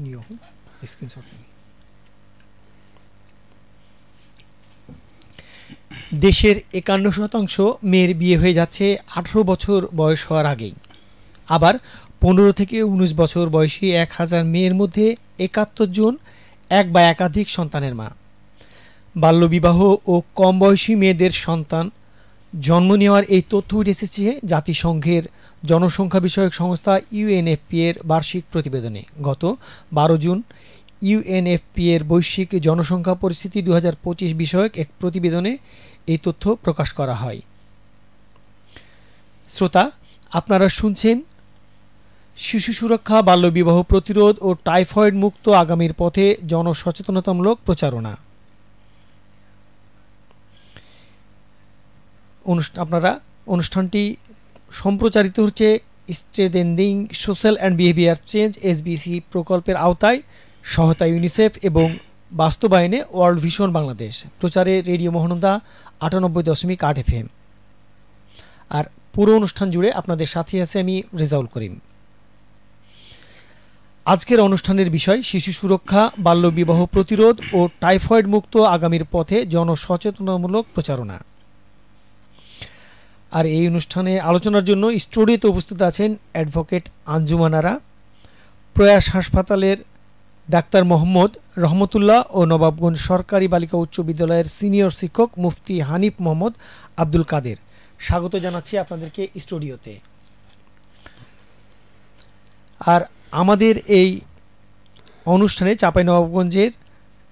নিও স্ক্রিনশট। দেশের ৫১% মেয়ের বিয়ে হয়ে যাচ্ছে ১৮ বছর বয়স হওয়ার আগেই। আবার ১৫ থেকে ১৯ বছর বয়সী ১,০০০ মেয়ের মধ্যে ৭১ জন এক বা একাধিক সন্তানের মা। বাল্যবিবাহ ও কম বয়সী মেয়েদের সন্তান জন্ম নেওয়ার এই তথ্য উঠে এসেছে জাতিসংঘের জনসংখ্যা বিষয়ক সংস্থা ইউএনএফপি এর বার্ষিক প্রতিবেদনে। গত ১২ জুন ইউএনএফপি এর বৈশ্বিক জনসংখ্যা পরিস্থিতি ২০২৫ বিষয়ক এক প্রতিবেদনে এই তথ্য প্রকাশ করা হয়। শ্রোতা, আপনারা শুনছেন শিশু সুরক্ষা, বাল্যবিবাহ প্রতিরোধ ও টাইফয়েড মুক্ত আগামীর পথে জনসচেতনতামূলক প্রচারণা। আপনারা অনুষ্ঠানটি সম্প্রচারিত হচ্ছে strengthening social and behaviour change SBC প্রকল্পের আওতায়, সহায়তা ইউনিসেফ এবং বাস্তবায়নে ওয়ার্ল্ড ভিশন বাংলাদেশ। প্রচারে রেডিও মহানন্দা ৯৮.৮ FM। আর পুরো অনুষ্ঠান জুড়ে আপনাদের সাথে আছে আমি রেজাউল করিম। আজকের অনুষ্ঠানের বিষয় শিশু সুরক্ষা, বাল্যবিবাহ প্রতিরোধ ও টাইফয়েড মুক্ত আগামীর পথে জনসচেতনতামূলক প্রচারণা। আর এই অনুষ্ঠানে আলোচনার জন্য স্টুডিওতে উপস্থিত আছেন অ্যাডভোকেট আঞ্জুমান আরা, প্রয়াস হাসপাতালের ডাক্তার মোহাম্মদ রহমতুল্লাহ ও নবাবগঞ্জ সরকারি বালিকা উচ্চ বিদ্যালয়ের সিনিয়র শিক্ষক মুফতি হানিফ মোহাম্মদ আব্দুল কাদের। স্বাগত জানাচ্ছি আপনাদেরকে স্টুডিওতে। আর আমাদের এই অনুষ্ঠানে চাঁপাইনবাবগঞ্জের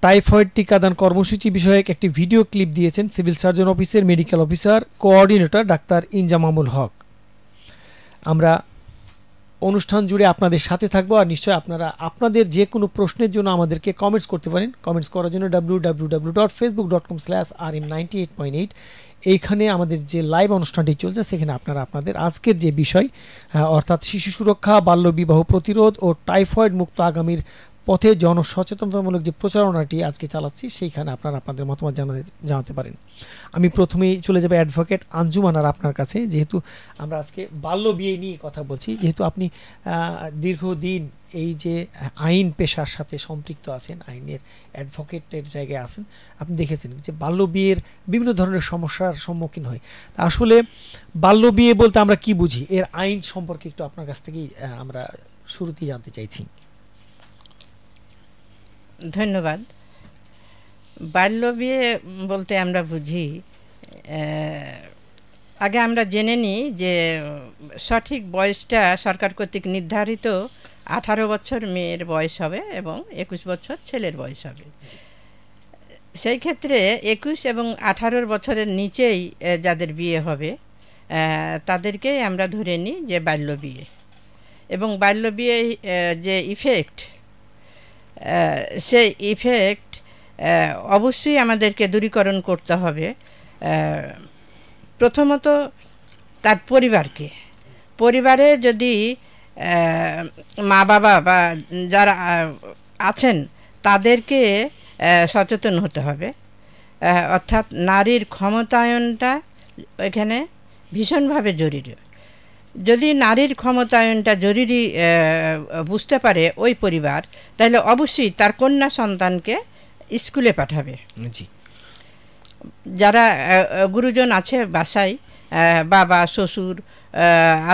টাইফয়েড টিকাদান কর্মসূচি বিষয়ক একটি ভিডিও ক্লিপ দিয়েছেন সিভিল সার্জন অফিসের মেডিকেল অফিসার কোঅর্ডিনেটর ডাক্তার ইনজামামুল হক। আমরা অনুষ্ঠান জুড়ে আপনাদের সাথে থাকবো। আর নিশ্চয়ই আপনারা আপনাদের যে কোনো প্রশ্নের জন্য আমাদেরকে কমেন্টস করতে পারেন। কমেন্টস করার জন্য www.facebook.com/rm98.8 এইখানে আমাদের যে লাইভ অনুষ্ঠানটি চলছে সেখানে আপনারা আপনাদের আজকের যে বিষয় অর্থাৎ শিশু সুরক্ষা, বাল্যবিবাহ প্রতিরোধ ও টাইফয়েড মুক্ত আগামীর পথে জনসচেতনতামূলক যে প্রচারণাটি আজকে চালাচ্ছি সেইখানে আপনারা আপনাদের মতামত জানাতে পারেন। আমি প্রথমেই চলে যাব অ্যাডভোকেট আঞ্জুমান আর আপনার কাছে। যেহেতু আমরা আজকে বাল্য বিয়ে নিয়ে কথা বলছি, যেহেতু আপনি দীর্ঘদিন এই যে আইন পেশার সাথে সম্পৃক্ত আছেন, আইনের অ্যাডভোকেটের জায়গায় আছেন, আপনি দেখেছেন যে বাল্য বিয়ের বিভিন্ন ধরনের সমস্যার সম্মুখীন হয়। আসলে বাল্য বিয়ে বলতে আমরা কি বুঝি, এর আইন সম্পর্কে একটু আপনার কাছ থেকেই আমরা শুরুতেই জানতে চাইছি। ধন্যবাদ। বাল্য বিয়ে বলতে আমরা বুঝি, আগে আমরা জেনে নিই যে সঠিক বয়সটা সরকার কর্তৃক নির্ধারিত 18 বছর মেয়ের বয়স হবে এবং 21 বছর ছেলের বয়স হবে। সেই ক্ষেত্রে 21 এবং 18 বছরের নিচেই যাদের বিয়ে হবে তাদেরকেই আমরা ধরে নিই যে বাল্য বিয়ে। এবং বাল্য বিয়ে যে ইফেক্ট, সেই ইফেক্ট অবশ্যই আমাদেরকে দূরীকরণ করতে হবে। প্রথমত তার পরিবারে যদি মা বাবা বা যারা আছেন তাদেরকে সচেতন হতে হবে। অর্থাৎ নারীর ক্ষমতায়নটা এখানে ভীষণভাবে জরুরি। যদি নারীর ক্ষমতায়নটা জরুরি বুঝতে পারে ওই পরিবার, তাহলে অবশ্যই তার কন্যা সন্তানকে স্কুলে পাঠাবে। যারা গুরুজন আছে বাসায়, বাবা, শ্বশুর,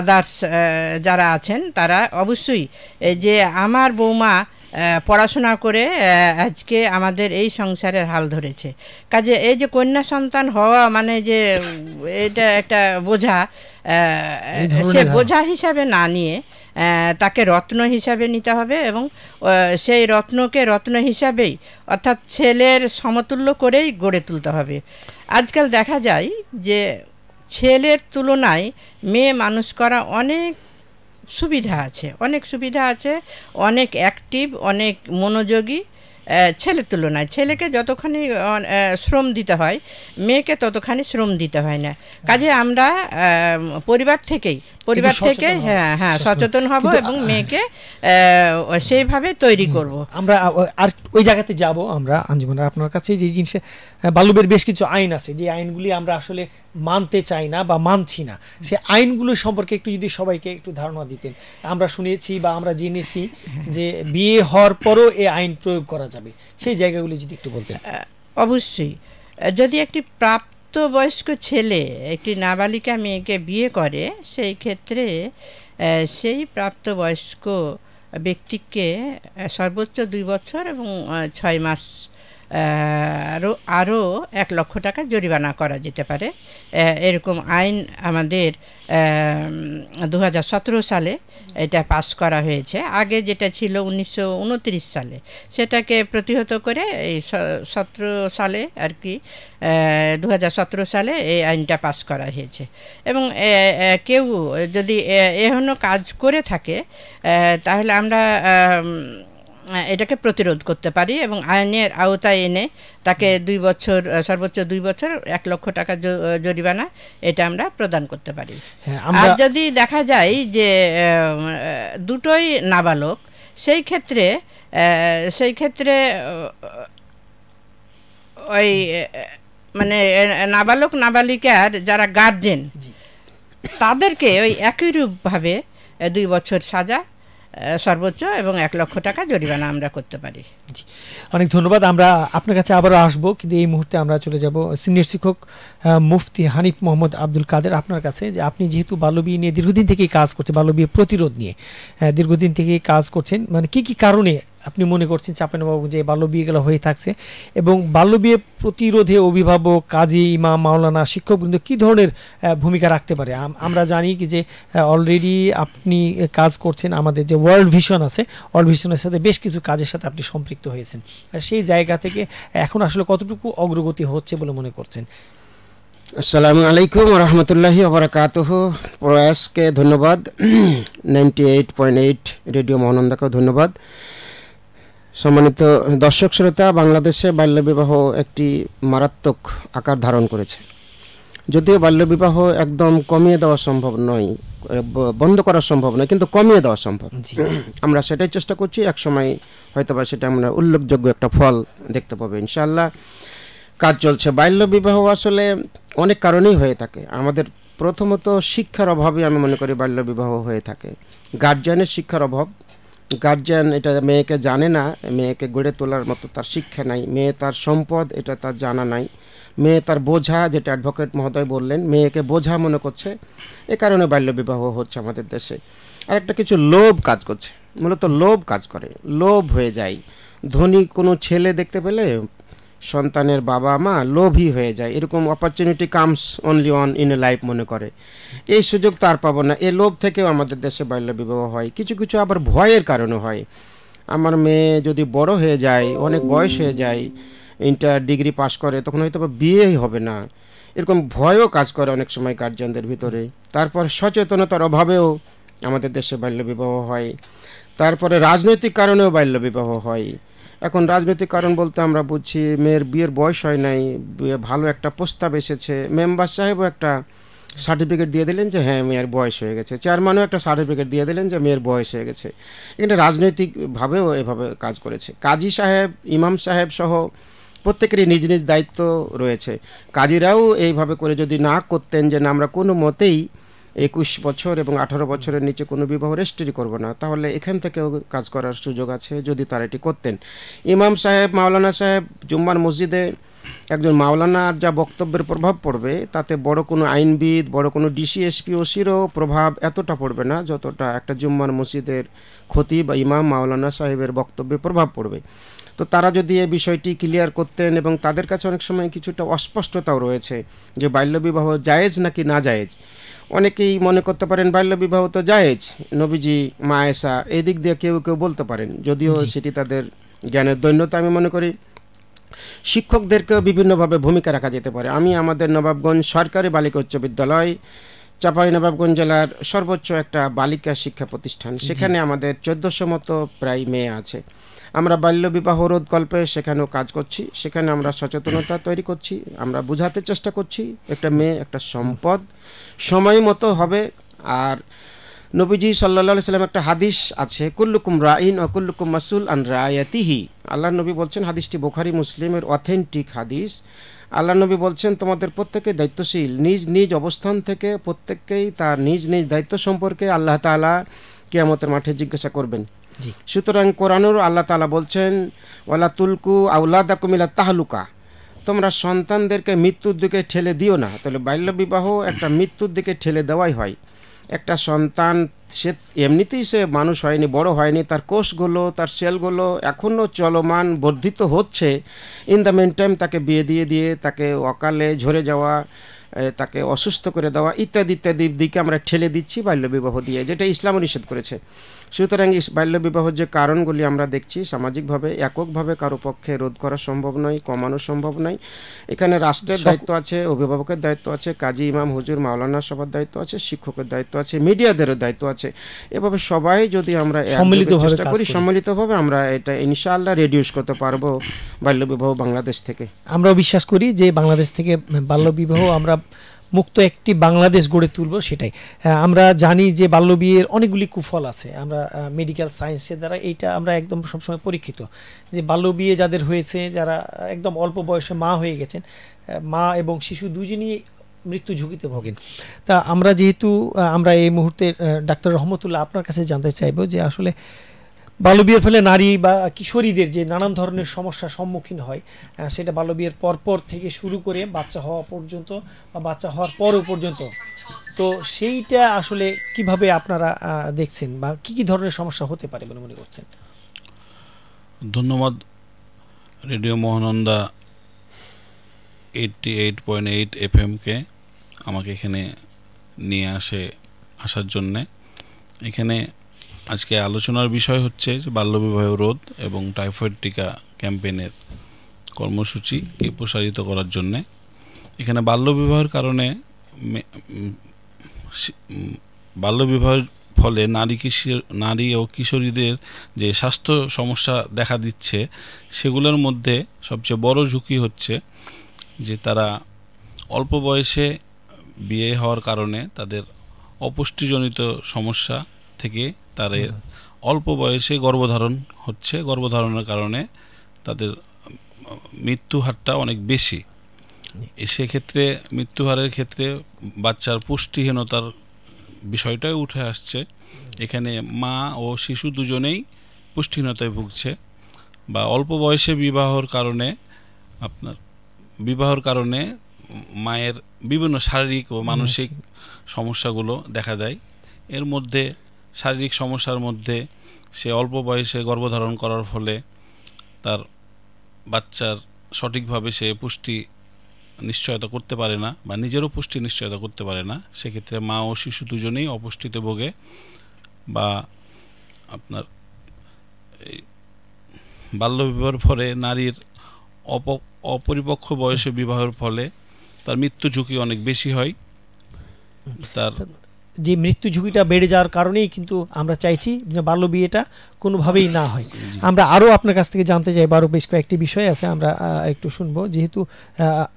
আদার্স যারা আছেন, তারা অবশ্যই যে আমার বৌমা পড়াশোনা করে আজকে আমাদের এই সংসারের হাল ধরেছে, কাজে এই যে কন্যা সন্তান হওয়া মানে যে এটা একটা বোঝা, সে বোঝা হিসাবে না নিয়ে তাকে রত্ন হিসাবে নিতে হবে এবং সেই রত্নকে রত্ন হিসাবেই অর্থাৎ ছেলের সমতুল্য করেই গড়ে তুলতে হবে। আজকাল দেখা যায় যে ছেলের তুলনায় মেয়ে মানুষ করা অনেক সুবিধা আছে, অনেক অ্যাক্টিভ, অনেক মনোযোগী, ছেলের তুলনায়। ছেলেকে যতখানি শ্রম দিতে হয়, মেয়েকে ততখানি শ্রম দিতে হয় না। কাজে আমরা পরিবার থেকে হ্যাঁ সচেতন হব এবং মেয়েকে সেইভাবে তৈরি করব। আমরা আর ওই জায়গাতে যাব আমরা আঞ্জুমান, আপনার কাছে যে জিনিসে বাল্যবিবাহের বেশ কিছু আইন আছে, যে আইনগুলি আমরা আসলে মানতে চাই না বা মানছি না, সে আইনগুলো সম্পর্কে একটু যদি সবাইকে একটু ধারণা দিতেন। আমরা শুনেছি বা আমরা জেনেছি যে বিয়ে হওয়ার পরও এই আইন প্রয়োগ করা যাবে, সেই জায়গাগুলি যদি একটু বলতেন। অবশ্যই, যদি একটি প্রাপ্তবয়স্ক ছেলে একটি নাবালিকা মেয়েকে বিয়ে করে, সেই ক্ষেত্রে সেই প্রাপ্তবয়স্ক ব্যক্তিকে সর্বোচ্চ 2 বছর এবং 6 মাস আরও 1 লক্ষ টাকা জরিমানা করা যেতে পারে। এরকম আইন আমাদের 2017 সালে এটা পাস করা হয়েছে। আগে যেটা ছিল 1929 সালে, সেটাকে প্রতিহত করে এই 17 সালে আর কি 2017 সালে এই আইনটা পাস করা হয়েছে। এবং কেউ যদি এখনও কাজ করে থাকে তাহলে আমরা এটাকে প্রতিরোধ করতে পারি এবং আইনের আওতায় এনে তাকে 2 বছর, সর্বোচ্চ 2 বছর 1 লক্ষ টাকা জরিমানা এটা আমরা প্রদান করতে পারি। আর যদি দেখা যায় যে দুটোই নাবালক, সেই ক্ষেত্রে ওই মানে নাবালক নাবালিকার যারা গার্জেন, তাদেরকে ওই একই রূপভাবে 2 বছর সাজা সর্বোচ্চ এবং 1 লক্ষ টাকা জরিমানা আমরা করতে পারি। অনেক ধন্যবাদ। আমরা আপনার কাছে আবারও আসবো, কিন্তু এই মুহূর্তে আমরা চলে যাব সিনিয়র শিক্ষক মুফতি হানিফ মোহাম্মদ আব্দুল কাদের আপনার কাছে। যে আপনি যেহেতু বাল্যবিয়ে নিয়ে দীর্ঘদিন থেকেই কাজ করছেন, বাল্যবিয়ে প্রতিরোধ নিয়ে দীর্ঘদিন থেকেই কাজ করছেন, মানে কি কারণে আপনি মনে করছেন চাঁপাইনবাবগঞ্জে যে বাল্যবিয়েগুলো হয়ে থাকছে, এবং বাল্যবিয়ে প্রতিরোধে অভিভাবক, কাজী, ইমাম, মাওলানা, শিক্ষকবৃন্দ কী ধরনের ভূমিকা রাখতে পারে? আমরা জানি কি যে অলরেডি আপনি কাজ করছেন, আমাদের যে ওয়ার্ল্ড ভিশন আছে, ওয়ার্ল্ড ভিশনের সাথে বেশ কিছু কাজের সাথে আপনি সম্পৃক্ত হয়েছেন। আর সেই জায়গা থেকে এখন আসলে কতটুকু অগ্রগতি হচ্ছে বলে মনে করছেন? আসসালামু আলাইকুম রহমতুল্লাহি ওয়া বারাকাতুহু। প্রয়াসকে ধন্যবাদ, 98.8 রেডিও মহানন্দাকে ধন্যবাদ। সম্মানিত দর্শক শ্রোতা, বাংলাদেশে বাল্যবিবাহ একটি মারাত্মক আকার ধারণ করেছে। যদিও বাল্যবিবাহ একদম কমিয়ে দেওয়া সম্ভব নয়, বন্ধ করা সম্ভব নয়, কিন্তু কমিয়ে দেওয়া সম্ভব। আমরা সেটাই চেষ্টা করছি। এক সময় হয়তোবা সেটা আমরা উল্লেখযোগ্য একটা ফল দেখতে পাবো ইনশাআল্লাহ। কাজ চলছে। বাল্যবিবাহ আসলে অনেক কারণেই হয়ে থাকে। আমাদের প্রথমত শিক্ষার অভাবে আমি মনে করি বাল্যবিবাহ হয়ে থাকে। গার্জিয়ানের শিক্ষার অভাব। গার্জিয়ান এটা মেয়েকে জানে না, মেয়েকে গড়ে তোলার মতো তার শিক্ষা নাই, মেয়ে তার সম্পদ এটা তার জানা নাই, মেয়ে তার বোঝা, যেটা অ্যাডভোকেট মহোদয় বললেন, মেয়েকে বোঝা মনে করছে। এ কারণে বাল্যবিবাহ হচ্ছে আমাদের দেশে। আরেকটা কিছু লোভ কাজ করছে, মূলত লোভ কাজ করে, লোভ হয়ে যায়। ধনী কোনো ছেলে দেখতে পেলে সন্তানের বাবা মা লোভী হয়ে যায়, এরকম opportunity comes only one in a life মনে করে, এই সুযোগ তার পাবো না, এই লোভ থেকেও আমাদের দেশে বাল্যবিবাহ হয়। কিছু কিছু আবার ভয়ের কারণে হয়। আমার মেয়ে যদি বড় হয়ে যায়, অনেক বয়স হয়ে যায়, ইন্টার ডিগ্রি পাস করে, তখন হয়তো বিয়েই হবে না, এরকম ভয়ও কাজ করে অনেক সময় গার্জিয়ানদের ভিতরে। তারপর সচেতনতার অভাবেও আমাদের দেশে বাল্যবিবাহ হয়। তারপরে রাজনৈতিক কারণেও বাল্যবিবাহ হয়। এখন রাজনৈতিক কারণ বলতে আমরা বুঝছি মেয়ের বিয়ের বয়স হয় নাই, ভালো একটা প্রস্তাব এসেছে, মেম্বার সাহেবও একটা সার্টিফিকেট দিয়ে দিলেন যে হ্যাঁ মেয়ের বয়স হয়ে গেছে, চেয়ারম্যানও একটা সার্টিফিকেট দিয়ে দিলেন যে মেয়ের বয়স হয়ে গেছে। এখানে রাজনৈতিকভাবেও এভাবে কাজ করেছে। কাজী সাহেব, ইমাম সাহেব সহ প্রত্যেকেরই নিজ নিজ দায়িত্ব রয়েছে। কাজীরাও এইভাবে করে যদি না করতেন যে না আমরা কোনো মতেই 21 বছর এবং 18 বছরের নিচে কোনো বিবাহ রেজিস্ট্রি করব না, তাহলে এখান থেকেও কাজ করার সুযোগ আছে যদি তারা এটি করতেন। ইমাম সাহেব, মাওলানা সাহেব, জুম্মার মসজিদে একজন মাওলানার যা বক্তব্যের প্রভাব পড়বে, তাতে বড় কোনো আইনবিদ, বড় কোনো ডিসি, এসপি, ওসিরও প্রভাব এতটা পড়বে না যতটা একটা জুম্মার মসজিদের খতিব বা ইমাম মাওলানা সাহেবের বক্তব্যে প্রভাব পড়বে। তো তারা যদি এই বিষয়টি ক্লিয়ার করতেন, এবং তাদের কাছে অনেক সময় কিছুটা অস্পষ্টতাও রয়েছে যে বাল্যবিবাহ জায়েজ নাকি না জায়েজ। অনেকেই মনে করতে পারেন বাল্যবিবাহ তো জায়েজ, নবীজি, মা আয়েশা, এই দিক দিয়ে কেউ কেউ বলতে পারেন, যদিও সেটি তাদের জ্ঞানের দৈন্যতা। আমি মনে করি শিক্ষকদেরকেও বিভিন্নভাবে ভূমিকা রাখা যেতে পারে। আমি আমাদের নবাবগঞ্জ সরকারি বালিকা উচ্চ বিদ্যালয়, চাঁপাইনবাবগঞ্জ জেলার সর্বোচ্চ একটা বালিকা শিক্ষা প্রতিষ্ঠান, সেখানে আমাদের 1400 মতো প্রায় মেয়ে আছে। আমরা বাল্য বিবাহ রোধ কল্পে সেখানেও কাজ করছি, সেখানে আমরা সচেতনতা তৈরি করছি, আমরা বোঝাতে চেষ্টা করছি একটা মেয়ে একটা সম্পদ, সময় মতো হবে। আর নবীজি সাল্লাল্লাহু আলাইহি সাল্লাম একটা হাদিস আছে, কুল্লুকুম রাইন ও কুল্লুকুম মাসউল আন রায়াতিহি। আল্লাহ নবী বলছেন, হাদিসটি বুখারী মুসলিমের অথেন্টিক হাদিস। আল্লাহ নবী বলছেন, তোমাদের প্রত্যেকে দায়িত্বশীল, নিজ নিজ অবস্থান থেকে প্রত্যেককেই তার নিজ নিজ দায়িত্ব সম্পর্কে আল্লাহ তাআলা কিয়ামতের মাঠে জিজ্ঞাসা করবেন। সুতরাং কোরআনেও আল্লাহ তাআলা বলছেন, ওয়ালা তুলকু আওলাদাকুম ইলা তাহলুকা, তোমরা সন্তানদেরকে মৃত্যুর দিকে ঠেলে দিও না। তাহলে বাল্যবিবাহ একটা মৃত্যুর দিকে ঠেলে দেওয়াই হয়। একটা সন্তান সে এমনিতেই সে মানুষ হয়নি, বড় হয়নি, তার কোষগুলো তার সেলগুলো এখনও চলমান, বর্ধিত হচ্ছে। ইন দ্য মেন টাইম তাকে বিয়ে দিয়ে দিয়ে তাকে অকালে ঝরে যাওয়া, তাকে অসুস্থ করে দেওয়া ইত্যাদি ইত্যাদির দিকে আমরা ঠেলে দিচ্ছি বাল্যবিবাহ দিয়ে, যেটা ইসলামও নিষেধ করেছে। সুতরাং বাল্যবিবাহের যে কারণগুলি আমরা দেখছি সামাজিকভাবে এককভাবে কারো পক্ষে রোধ করা সম্ভব নয়, কমানো সম্ভব নয়। এখানে রাষ্ট্রের দায়িত্ব আছে, অভিভাবকের দায়িত্ব আছে, কাজী ইমাম হুজুর মাওলানা সবার দায়িত্ব আছে, শিক্ষকের দায়িত্ব আছে, মিডিয়াদেরও দায়িত্ব আছে। এভাবে সবাই যদি আমরা চেষ্টা করি সম্মিলিতভাবে, আমরা এটা ইনশাআল্লাহ রিডিউস করতে পারবো বাল্যবিবাহ বাংলাদেশ থেকে। আমরা বিশ্বাস করি যে বাংলাদেশ থেকে বাল্যবিবাহ আমরা মুক্ত একটি বাংলাদেশ গড়ে তুলব। সেটাই আমরা জানি যে বাল্যবিয়ের অনেকগুলি কুফল আছে। আমরা মেডিকেল সায়েন্সের দ্বারা এইটা আমরা একদম সবসময় পরীক্ষিত যে বাল্যবিয়ে যাদের হয়েছে, যারা একদম অল্প বয়সে মা হয়ে গেছেন, মা এবং শিশু দুজনই মৃত্যু ঝুঁকিতে ভোগেন। তা আমরা যেহেতু আমরা এই মুহূর্তে ডাক্তার রহমতুল্লাহ আপনার কাছে জানতে চাইব যে আসলে বাল্যবিয়ের ফলে নারী বা কিশোরীদের যে নানান ধরনের সমস্যার সম্মুখীন হয়, সেটা বাল্যবিয়ের পরপর থেকে শুরু করে বাচ্চা হওয়া পর্যন্ত বা বাচ্চা হওয়ার পরও পর্যন্ত, তো সেইটা আসলে কিভাবে আপনারা দেখছেন বা কি কি ধরনের সমস্যা হতে পারে বলে মনে করছেন? ধন্যবাদ রেডিও মহানন্দা 88.8 FM-কে আমাকে এখানে নিয়ে আসার জন্যে। এখানে আজকে আলোচনার বিষয় হচ্ছে যে বাল্যবিবাহ রোধ এবং টাইফয়েড টিকা ক্যাম্পেইনের কর্মসূচিকে প্রসারিত করার জন্যে। এখানে বাল্যবিবাহের কারণে বাল্যবিবাহের ফলে নারী ও কিশোরীদের যে স্বাস্থ্য সমস্যা দেখা দিচ্ছে, সেগুলোর মধ্যে সবচেয়ে বড় ঝুঁকি হচ্ছে যে তারা অল্প বয়সে বিয়ে হওয়ার কারণে তাদের অপুষ্টিজনিত সমস্যা থেকে তাদের অল্প বয়সে গর্ভধারণ হচ্ছে, গর্ভধারণের কারণে তাদের মৃত্যু হারটা অনেক বেশি। সেক্ষেত্রে মৃত্যুহারের ক্ষেত্রে বাচ্চার পুষ্টিহীনতার বিষয়টাই উঠে আসছে। এখানে মা ও শিশু দুজনেই পুষ্টিহীনতায় ভুগছে। বা অল্প বয়সে বিবাহর কারণে মায়ের বিভিন্ন শারীরিক ও মানসিক সমস্যাগুলো দেখা দেয়। এর মধ্যে শারীরিক সমস্যার মধ্যে সে অল্প বয়সে গর্ভধারণ করার ফলে তার বাচ্চার সঠিকভাবে সে পুষ্টি নিশ্চয়তা করতে পারে না বা নিজেরও পুষ্টি নিশ্চয়তা করতে পারে না। সেক্ষেত্রে মা ও শিশু দুজনেই অপুষ্টিতে ভোগে। বা আপনার বাল্যবিবাহের ফলে নারীর অপরিপক্ক বয়সে বিবাহের ফলে তার মৃত্যু ঝুঁকি অনেক বেশি হয়। তার যে মৃত্যু ঝুঁকিটা বেড়ে যাওয়ার কারণেই কিন্তু আমরা চাইছি যে বাল্য বিয়েটা কোনোভাবেই না হয়। আমরা আরও আপনার কাছ থেকে জানতে চাই, আরও বেশ কয়েকটি বিষয় আছে, আমরা একটু শুনবো। যেহেতু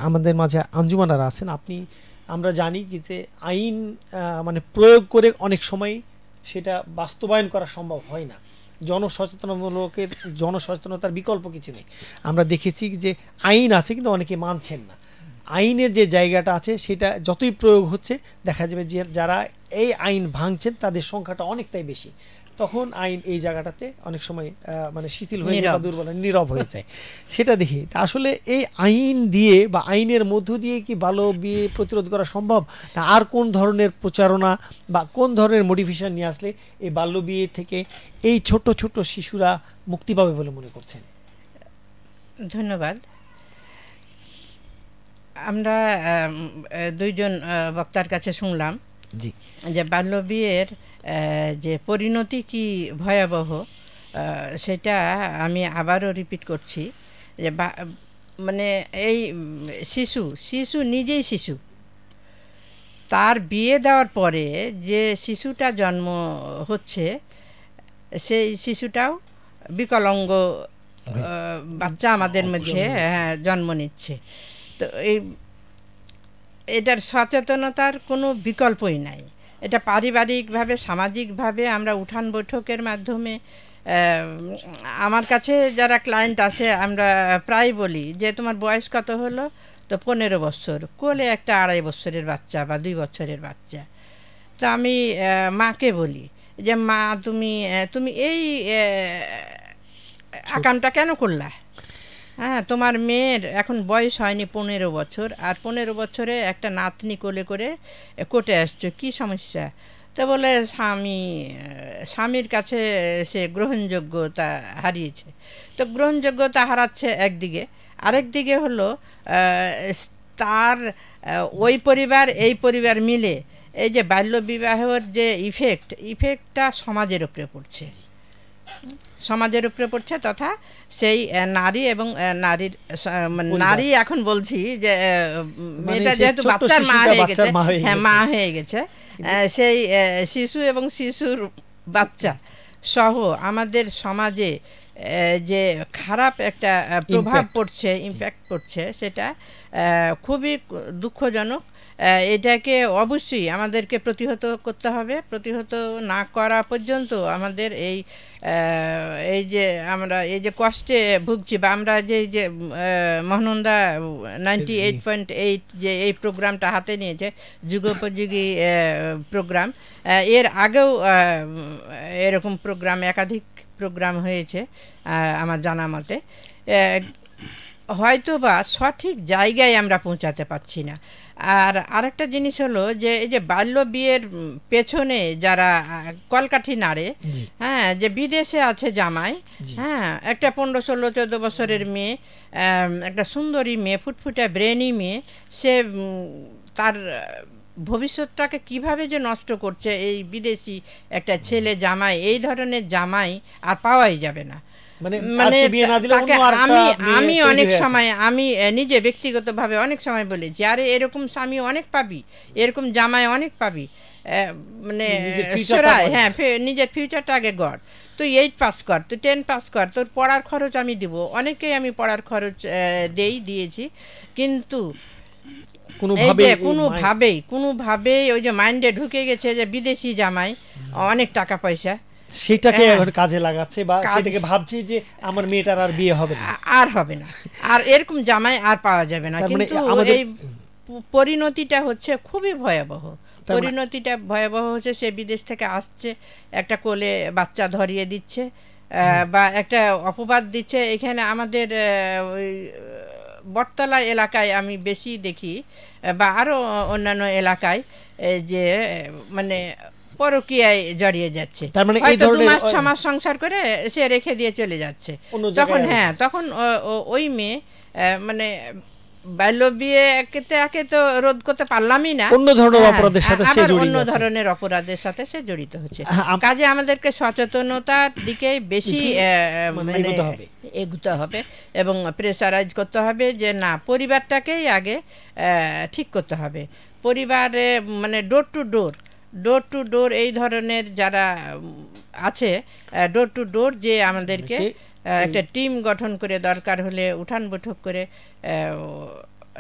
আমাদের মাঝে আঞ্জুমানারা আছেন, আমরা জানি কি যে আইন মানে প্রয়োগ করে অনেক সময় সেটা বাস্তবায়ন করা সম্ভব হয় না। জনসচেতনতার বিকল্প কিছু নেই। আমরা দেখেছি যে আইন আছে কিন্তু অনেকে মানছেন না। আইনের যে জায়গাটা আছে সেটা যতই প্রয়োগ হচ্ছে দেখা যাবে যে যারা এই আইন ভাঙছেন তাদের সংখ্যাটা অনেকটাই বেশি। তখন আইন এই জায়গাটাতে অনেক সময় মানে শিথিল হয়ে যায় বা দুর্বল নীরব হয়ে যায়। সেটা দেখি আসলে এই আইন দিয়ে বা আইনের মধ্য দিয়ে কি বাল্য বিয়ে প্রতিরোধ করা সম্ভব, না আর কোন ধরনের প্রচারণা বা কোন ধরনের মডিফিকেশন নিয়ে আসলে এই বাল্য বিয়ে থেকে এই ছোট ছোট শিশুরা মুক্তি পাবে বলে মনে করছেন? ধন্যবাদ। আমরা দুইজন বক্তার কাছে শুনলাম যে বাল্যবিয়ের যে পরিণতি কি ভয়াবহ, সেটা আমি আবারও রিপিট করছি যে মানে এই শিশু নিজেই শিশু, তার বিয়ে দেওয়ার পরে যে শিশুটা জন্ম হচ্ছে সেই শিশুটাও বিকলাঙ্গ বাচ্চা আমাদের মধ্যে জন্ম নিচ্ছে। তো এটার সচেতনতার কোনো বিকল্পই নাই। এটা পারিবারিকভাবে সামাজিকভাবে আমরা উঠান বৈঠকের মাধ্যমে, আমার কাছে যারা ক্লায়েন্ট আছে আমরা প্রায় বলি যে তোমার বয়স কত হলো, তো 15 বছর, কোলে একটা 2.5 বছরের বাচ্চা বা 2 বছরের বাচ্চা। তো আমি মাকে বলি যে মা তুমি এই আকামটা কেন করলা? হ্যাঁ, তোমার মেয়ের এখন বয়স হয়নি 15 বছর, আর 15 বছরে একটা নাতনি কোলে করে কোর্টে আসছো, কি সমস্যা? তো বলে স্বামীর কাছে সে গ্রহণযোগ্যতা হারিয়েছে। তো গ্রহণযোগ্যতা হারাচ্ছে একদিকে, আরেকদিকে হলো তার ওই পরিবার এই পরিবার মিলে এই যে বাল্যবিবাহের যে ইফেক্টটা সমাজের উপরে পড়ছে, তথা সেই নারী এবং নারী এখন বলছি যে মেয়েটা যেহেতু বাচ্চার মা হয়ে গেছে, সেই শিশু এবং শিশুর বাচ্চা সহ আমাদের সমাজে যে খারাপ একটা প্রভাব পড়ছে, ইম্প্যাক্ট পড়ছে, সেটা খুবই দুঃখজনক। এটাকে অবশ্যই আমাদেরকে প্রতিহত করতে হবে। প্রতিহত না করা পর্যন্ত আমাদের এই যে আমরা এই যে কষ্টে ভুগছি, বা আমরা যে মহানন্দা 98.8 যে এই প্রোগ্রামটা হাতে নিয়েছে, যুগোপযোগী প্রোগ্রাম, এর আগেও এরকম প্রোগ্রাম একাধিক প্রোগ্রাম হয়েছে আমার জানা মতে, হয়তো বা সঠিক জায়গায় আমরা পৌঁছাতে পারছি না। আর আরেকটা জিনিস হলো যে এই যে বাল্য বিয়ের পেছনে যারা কলকাঠি নাড়ে, হ্যাঁ, যে বিদেশে আছে জামাই, হ্যাঁ, একটা 15, 16, 14 বছরের মেয়ে, একটা সুন্দরী মেয়ে, ফুটফুটে ব্রেনি মেয়ে, সে তার ভবিষ্যৎটাকে কিভাবে যে নষ্ট করছে এই বিদেশি একটা ছেলে জামাই। এই ধরনের জামাই আর পাওয়াই যাবে না। আমি অনেক সময়, আমি নিজে ব্যক্তিগতভাবে অনেক সময় বলেছি, আরে এরকম স্বামী অনেক পাবি, এরকম জামাই অনেক পাবি, মানে হ্যাঁ, নিজের ফিউচারটা আগে গড়। তুই 8 পাস কর, তুই 10 পাস কর, তোর পড়ার খরচ আমি দিব। অনেকেই আমি পড়ার খরচ দিয়েছি, কিন্তু কোনোভাবেই ওই যে মাইন্ডে ঢুকে গেছে যে বিদেশি জামাই অনেক টাকা পয়সা, সেটাকে এখন কাজে লাগাচ্ছে বা সেটাকে ভাবছি যে আমার মেয়েটার আর বিয়ে হবে না, আর এরকম জামাই আর পাওয়া যাবে না। কিন্তু এই পরিণতিটা হচ্ছে খুবই ভয়াবহ। পরিণতিটা ভয়াবহ হচ্ছে, সে বিদেশ থেকে আসছে, একটা কোলে বাচ্চা ধরিয়ে দিচ্ছে, বা একটা অপবাদ দিচ্ছে। এখানে আমাদের ওই বটতলা এলাকায় আমি বেশি দেখি, বা আরও অন্যান্য এলাকায়, যে মানে পরকীয়ায় জড়িয়ে যাচ্ছে। হয়তো 2 মাস 6 মাস সংসার করে সে রেখে দিয়ে চলে যাচ্ছে। তখন ওই মেয়ে মানে বাল্য বিয়ে একে তো রোধ করতে পারলামই না, অন্য ধরনের অপরাধের সাথে সে জড়িত হচ্ছে। কাজে আমাদেরকে সচেতনতার দিকে বেশি এগোতে হবে এবং প্রেসারাইজ করতে হবে যে না, পরিবারটাকেই আগে ঠিক করতে হবে। পরিবারে মানে ডোর টু ডোর এই ধরনের যারা আছে, ডোর টু ডোর, যে আমাদেরকে একটা টিম গঠন করে, দরকার হলে উঠান বৈঠক করে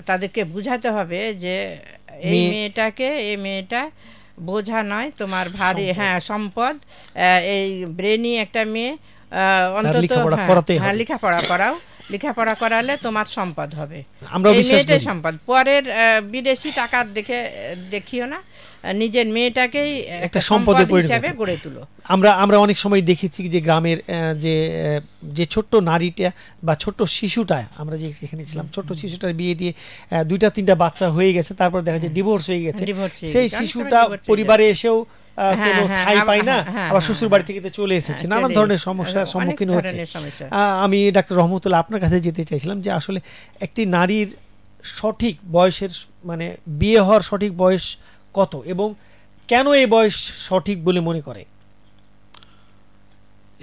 তাদেরকে বুঝাতে হবে যে এই মেয়েটা বোঝা নয়, তোমার ভারী সম্পদ। এই ব্রেনি একটা মেয়ে, অন্তত লেখাপড়া করালে তোমার সম্পদ হবে, এই মেয়েটাই সম্পদ। পরের বিদেশি টাকার দেখিও না, নিজের মেয়েটাকেই একটা সম্পদ হিসেবে গড়ে তুলো। আমরা অনেক সময় দেখেছি যে গ্রামের যে ছোট্ট নারীটা বা ছোট্ট শিশুটা, আমরা যে এখানে ছিলাম, ছোট্ট শিশুটার বিয়ে দিয়ে 2-3টা বাচ্চা হয়ে গেছে, তারপর দেখা যায় ডিভোর্স হয়ে গেছে। সেই শিশুটা পরিবারে এসেও কোনো ঠাঁই পায় না, আবার শ্বশুর বাড়ি থেকে চলে এসেছে, নানা ধরনের সমস্যার সম্মুখীন হচ্ছে। আমি ডাক্তার রহমতুল্লাহ আপনার কাছে যেতে চাইছিলাম যে আসলে একটি নারীর সঠিক বয়সের, মানে বিয়ে হওয়ার সঠিক বয়স কত এবং কেন এই বয়স সঠিক বলে মনে করে?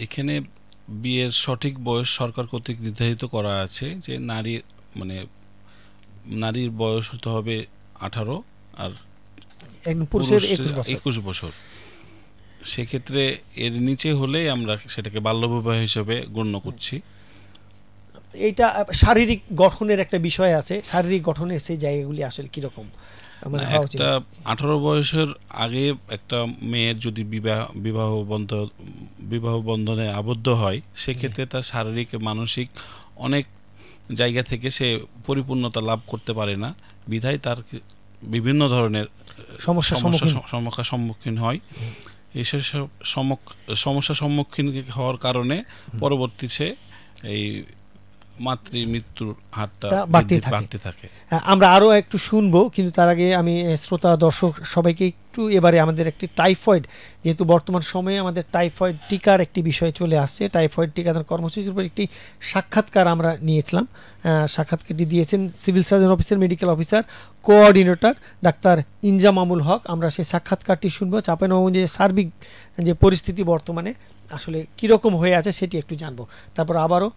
এখানে বিয়ের সঠিক বয়স সরকার কর্তৃক নির্ধারিত করা আছে যে নারীর বয়স হতে হবে 18 আর পুরুষের 21 বছর। সেক্ষেত্রে এর নিচে হলেই আমরা সেটাকে বাল্যবিবাহ হিসেবে গণ্য করছি। এইটা শারীরিক গঠনের একটা বিষয় আছে, শারীরিক গঠনের সেই জায়গাগুলি আসলে কিরকম? একটা 18 বয়সের আগে একটা মেয়ের যদি বিবাহ বন্ধনে আবদ্ধ হয়, সেক্ষেত্রে তার শারীরিক মানসিক অনেক জায়গা থেকে সে পরিপূর্ণতা লাভ করতে পারে না, বিধায় তার বিভিন্ন ধরনের সমস্যার সম্মুখীন হয়। এইসব সমস্যার সম্মুখীন হওয়ার কারণে পরবর্তী সে এই মাতৃ মৃত্যুর হারটা বাড়তে থাকে। আমরা আরও একটু শুনবো, কিন্তু তার আগে আমি শ্রোতা দর্শক সবাইকে একটু এবারে আমাদের একটি টাইফয়েড, যেহেতু বর্তমান সময়ে আমাদের টাইফয়েড টিকার একটি বিষয় চলে আসছে, টাইফয়েড টিকাদান কর্মসূচির উপর একটি সাক্ষাৎকার আমরা নিয়েছিলাম। সাক্ষাৎকারটি দিয়েছেন civil surgeon officer, medical officer, coordinator ডাক্তার ইনজামামুল হক। আমরা সেই সাক্ষাৎকারটি শুনবো। চাঁপাইনবাবগঞ্জের সার্বিক যে পরিস্থিতি বর্তমানে আসলে কীরকম হয়ে আছে সেটি একটু জানবো। তারপর আবারও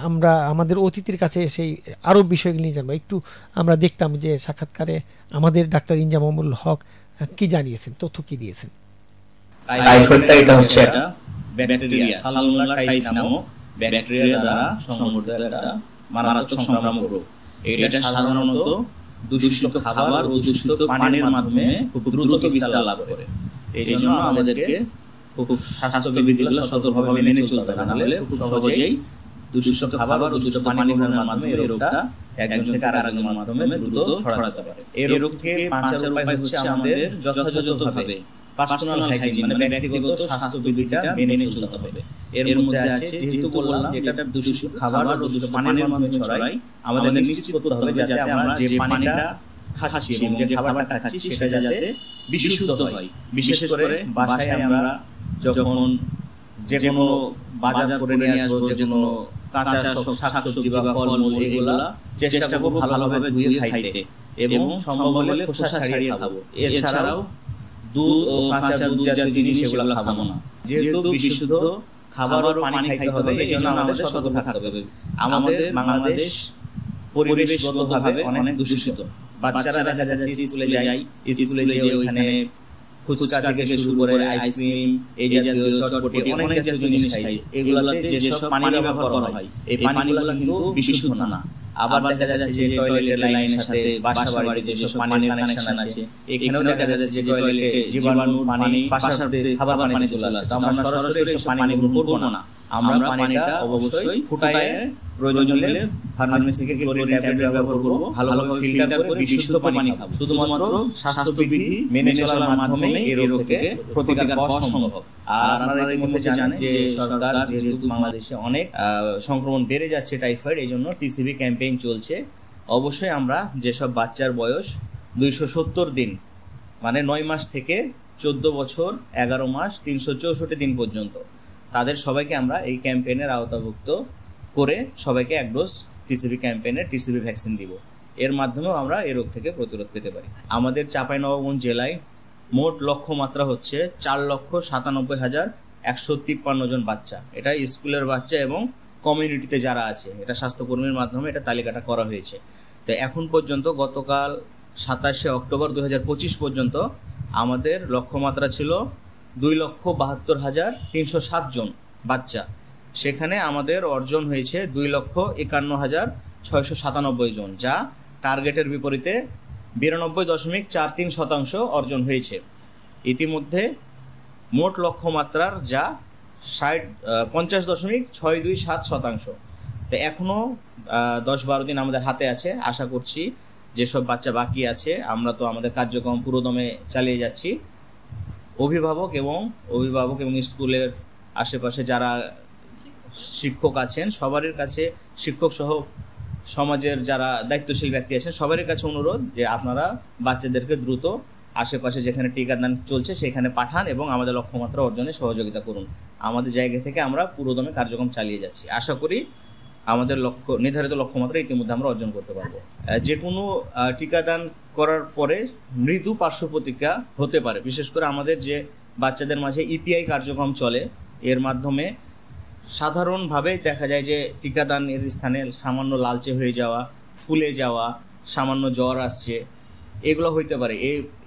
আমরা আমাদের অতিথির কাছে সেই আরও বিষয়গুলি নিয়ে জানবো। একটু আমরা দেখতাম যে সাক্ষাৎকারে আমাদের ডাক্তার ইনজামামুল হক কি জানিয়েছেন, তথ্য কি দিয়েছেন। টাইফয়েডটা এটা হচ্ছে একটা ব্যাকটেরিয়া, সালমোনেলা টাইফ নামক ব্যাকটেরিয়া দ্বারা সংক্রমিত একটা মারাত্মক সংক্রামক রোগ। এটা সাধারণত দূষিত খাবার ও দূষিত পানির মাধ্যমে খুব দ্রুত বিস্তার লাভ করে। এই জন্য আমাদেরকে খুব স্বাস্থ্যবিধিগুলো সতর্কভাবে মেনে চলতে হবে, নাহলে খুব সহজেই দূষিত খাবার ও দূষিত পানির মাধ্যমে এই রোগটা একজন থেকে আরেকজনের মাধ্যমে দ্রুত ছড়াতে পারে। এই রোগ থেকে বাঁচার উপায় হচ্ছে আমাদের যথাযথভাবে পার্সোনাল হাইজিন মানে ব্যক্তিগত স্বাস্থ্যবিধিটা মেনে চলতে হবে। এর মধ্যে আছে, যেহেতু বললাম এটা দূষিত খাবার ও দূষিত পানির মাধ্যমে ছড়ায়, আমাদের নিশ্চিত করতে হবে যাতে আমরা যে পানিটা খাচ্ছি এবং যে খাবারটা খাচ্ছি সেটা যাতে বিশুদ্ধ হয়। বিশেষ করে বাসায় আমরা যখন যে কোনো বাজার করে নিয়ে আসবো, যে কোনো কাঁচা শাকসবজি বা ফলমূল, এগুলা চেষ্টা করবো ভালোভাবে ধুয়ে খাইতে এবং সম্ভব হলে খোসা ছাড়িয়ে খাবো। এছাড়াও দুধ ও কাঁচা দুধ জাতীয় জিনিস এগুলো খাবো না। যেহেতু বিশুদ্ধ খাবার ও পানি খাইতে হবে, এই জন্য আমাদের সতর্ক থাকতে হবে। আমাদের বাংলাদেশ পরিবেশগতভাবে অনেক দূষিত। বাচ্চারা দেখা যাচ্ছে স্কুলে যায়, স্কুলে যে ওইখানে ফুচকা থেকে শুরু করে আইসক্রিম, এই জাতীয় চটপটি অনেক জাতীয় জিনিস খাই। এগুলোতে যেসব পানি ব্যবহার করা হয়, এই পানিগুলো কিন্তু বিশুদ্ধ না। আবার দেখা যাচ্ছে যে টয়লেটের লাইনের সাথে বাসা বাড়িতে যেসব পানির কানেকশন আছে, এখানেও দেখা যাচ্ছে যে টয়লেটে জীবাণু পানি বাসার সাথে খাবার পানি চলে আসছে। আমরা সরাসরি এইসব পানিগুলো করবো না, আমরা পানিটা অবশ্যই ফুটায়ে প্রয়োজন হলে ফার্মেসি থেকে ক্লোরিন ট্যাবলেট ব্যবহার করব, ভালোভাবে ফিল্টার করে বিশুদ্ধ পানি খাবো। শুধুমাত্র স্বাস্থ্যবিধি মেনে চলার মাধ্যমে এই রোগ থেকে প্রতিকার পাওয়া সম্ভব। আর আপনারা এর মধ্যে জানেন যে সরকার যেহেতু বাংলাদেশে অনেক সংক্রমণ বেড়ে যাচ্ছে টাইফয়েড, এই জন্য টিসিবি ক্যাম্পেইন চলছে। অবশ্যই আমরা যেসব বাচ্চার বয়স 270 দিন মানে 9 মাস থেকে 14 বছর 11 মাস 364 দিন পর্যন্ত, তাদের সবাইকে আমরা এই ক্যাম্পেইনের আওতাভুক্ত করে সবাইকে এক ডোজ টিসিবি ক্যাম্পেইনের টিসিবি ভ্যাকসিন দিব। এর মাধ্যমেও আমরা এই রোগ থেকে প্রতিরোধ পেতে পারি। আমাদের চাঁপাইনবাবগঞ্জ জেলায় মোট লক্ষ্যমাত্রা হচ্ছে 4,97,153 জন বাচ্চা। এটা স্কুলের বাচ্চা এবং কমিউনিটিতে যারা আছে, এটা স্বাস্থ্যকর্মীর মাধ্যমে এটা তালিকাটা করা হয়েছে। তো এখন পর্যন্ত গতকাল 27শে অক্টোবর 2025 পর্যন্ত আমাদের লক্ষ্যমাত্রা ছিল 2,72,307 জন বাচ্চা। সেখানে আমাদের অর্জন হয়েছে 2,51,697 জন, যা টার্গেটের বিপরীতে 92.43% অর্জন হয়েছে। ইতিমধ্যে মোট লক্ষ্যমাত্রার যা 50.627%। তো এখনও 10-12 দিন আমাদের হাতে আছে। আশা করছি যেসব বাচ্চা বাকি আছে, আমরা তো আমাদের কার্যক্রম পুরোদমে চালিয়ে যাচ্ছি। অভিভাবক এবং স্কুলের আশেপাশে যারা শিক্ষক আছেন, সবারই কাছে, শিক্ষক সহ সমাজের যারা দায়িত্বশীল ব্যক্তি আছেন, সবারই কাছে অনুরোধ যে আপনারা বাচ্চাদেরকে দ্রুত আশেপাশে যেখানে টিকাদান চলছে সেখানে পাঠান এবং আমাদের লক্ষ্যমাত্রা অর্জনে সহযোগিতা করুন। আমাদের জায়গা থেকে আমরা পুরোদমে কার্যক্রম চালিয়ে যাচ্ছি। আশা করি আমাদের নির্ধারিত লক্ষ্যমাত্রা ইতিমধ্যে আমরা অর্জন করতে পারবো। যে কোনো টিকাদান করার পরে মৃদু পার্শ্ব প্রতিক্রিয়া হতে পারে। বিশেষ করে আমাদের যে বাচ্চাদের মাঝে ইপিআই কার্যক্রম চলে, এর মাধ্যমে সাধারণভাবে দেখা যায় যে টিকাদানের স্থানে সামান্য লালচে হয়ে যাওয়া, ফুলে যাওয়া, সামান্য জ্বর আসছে, এগুলো হইতে পারে,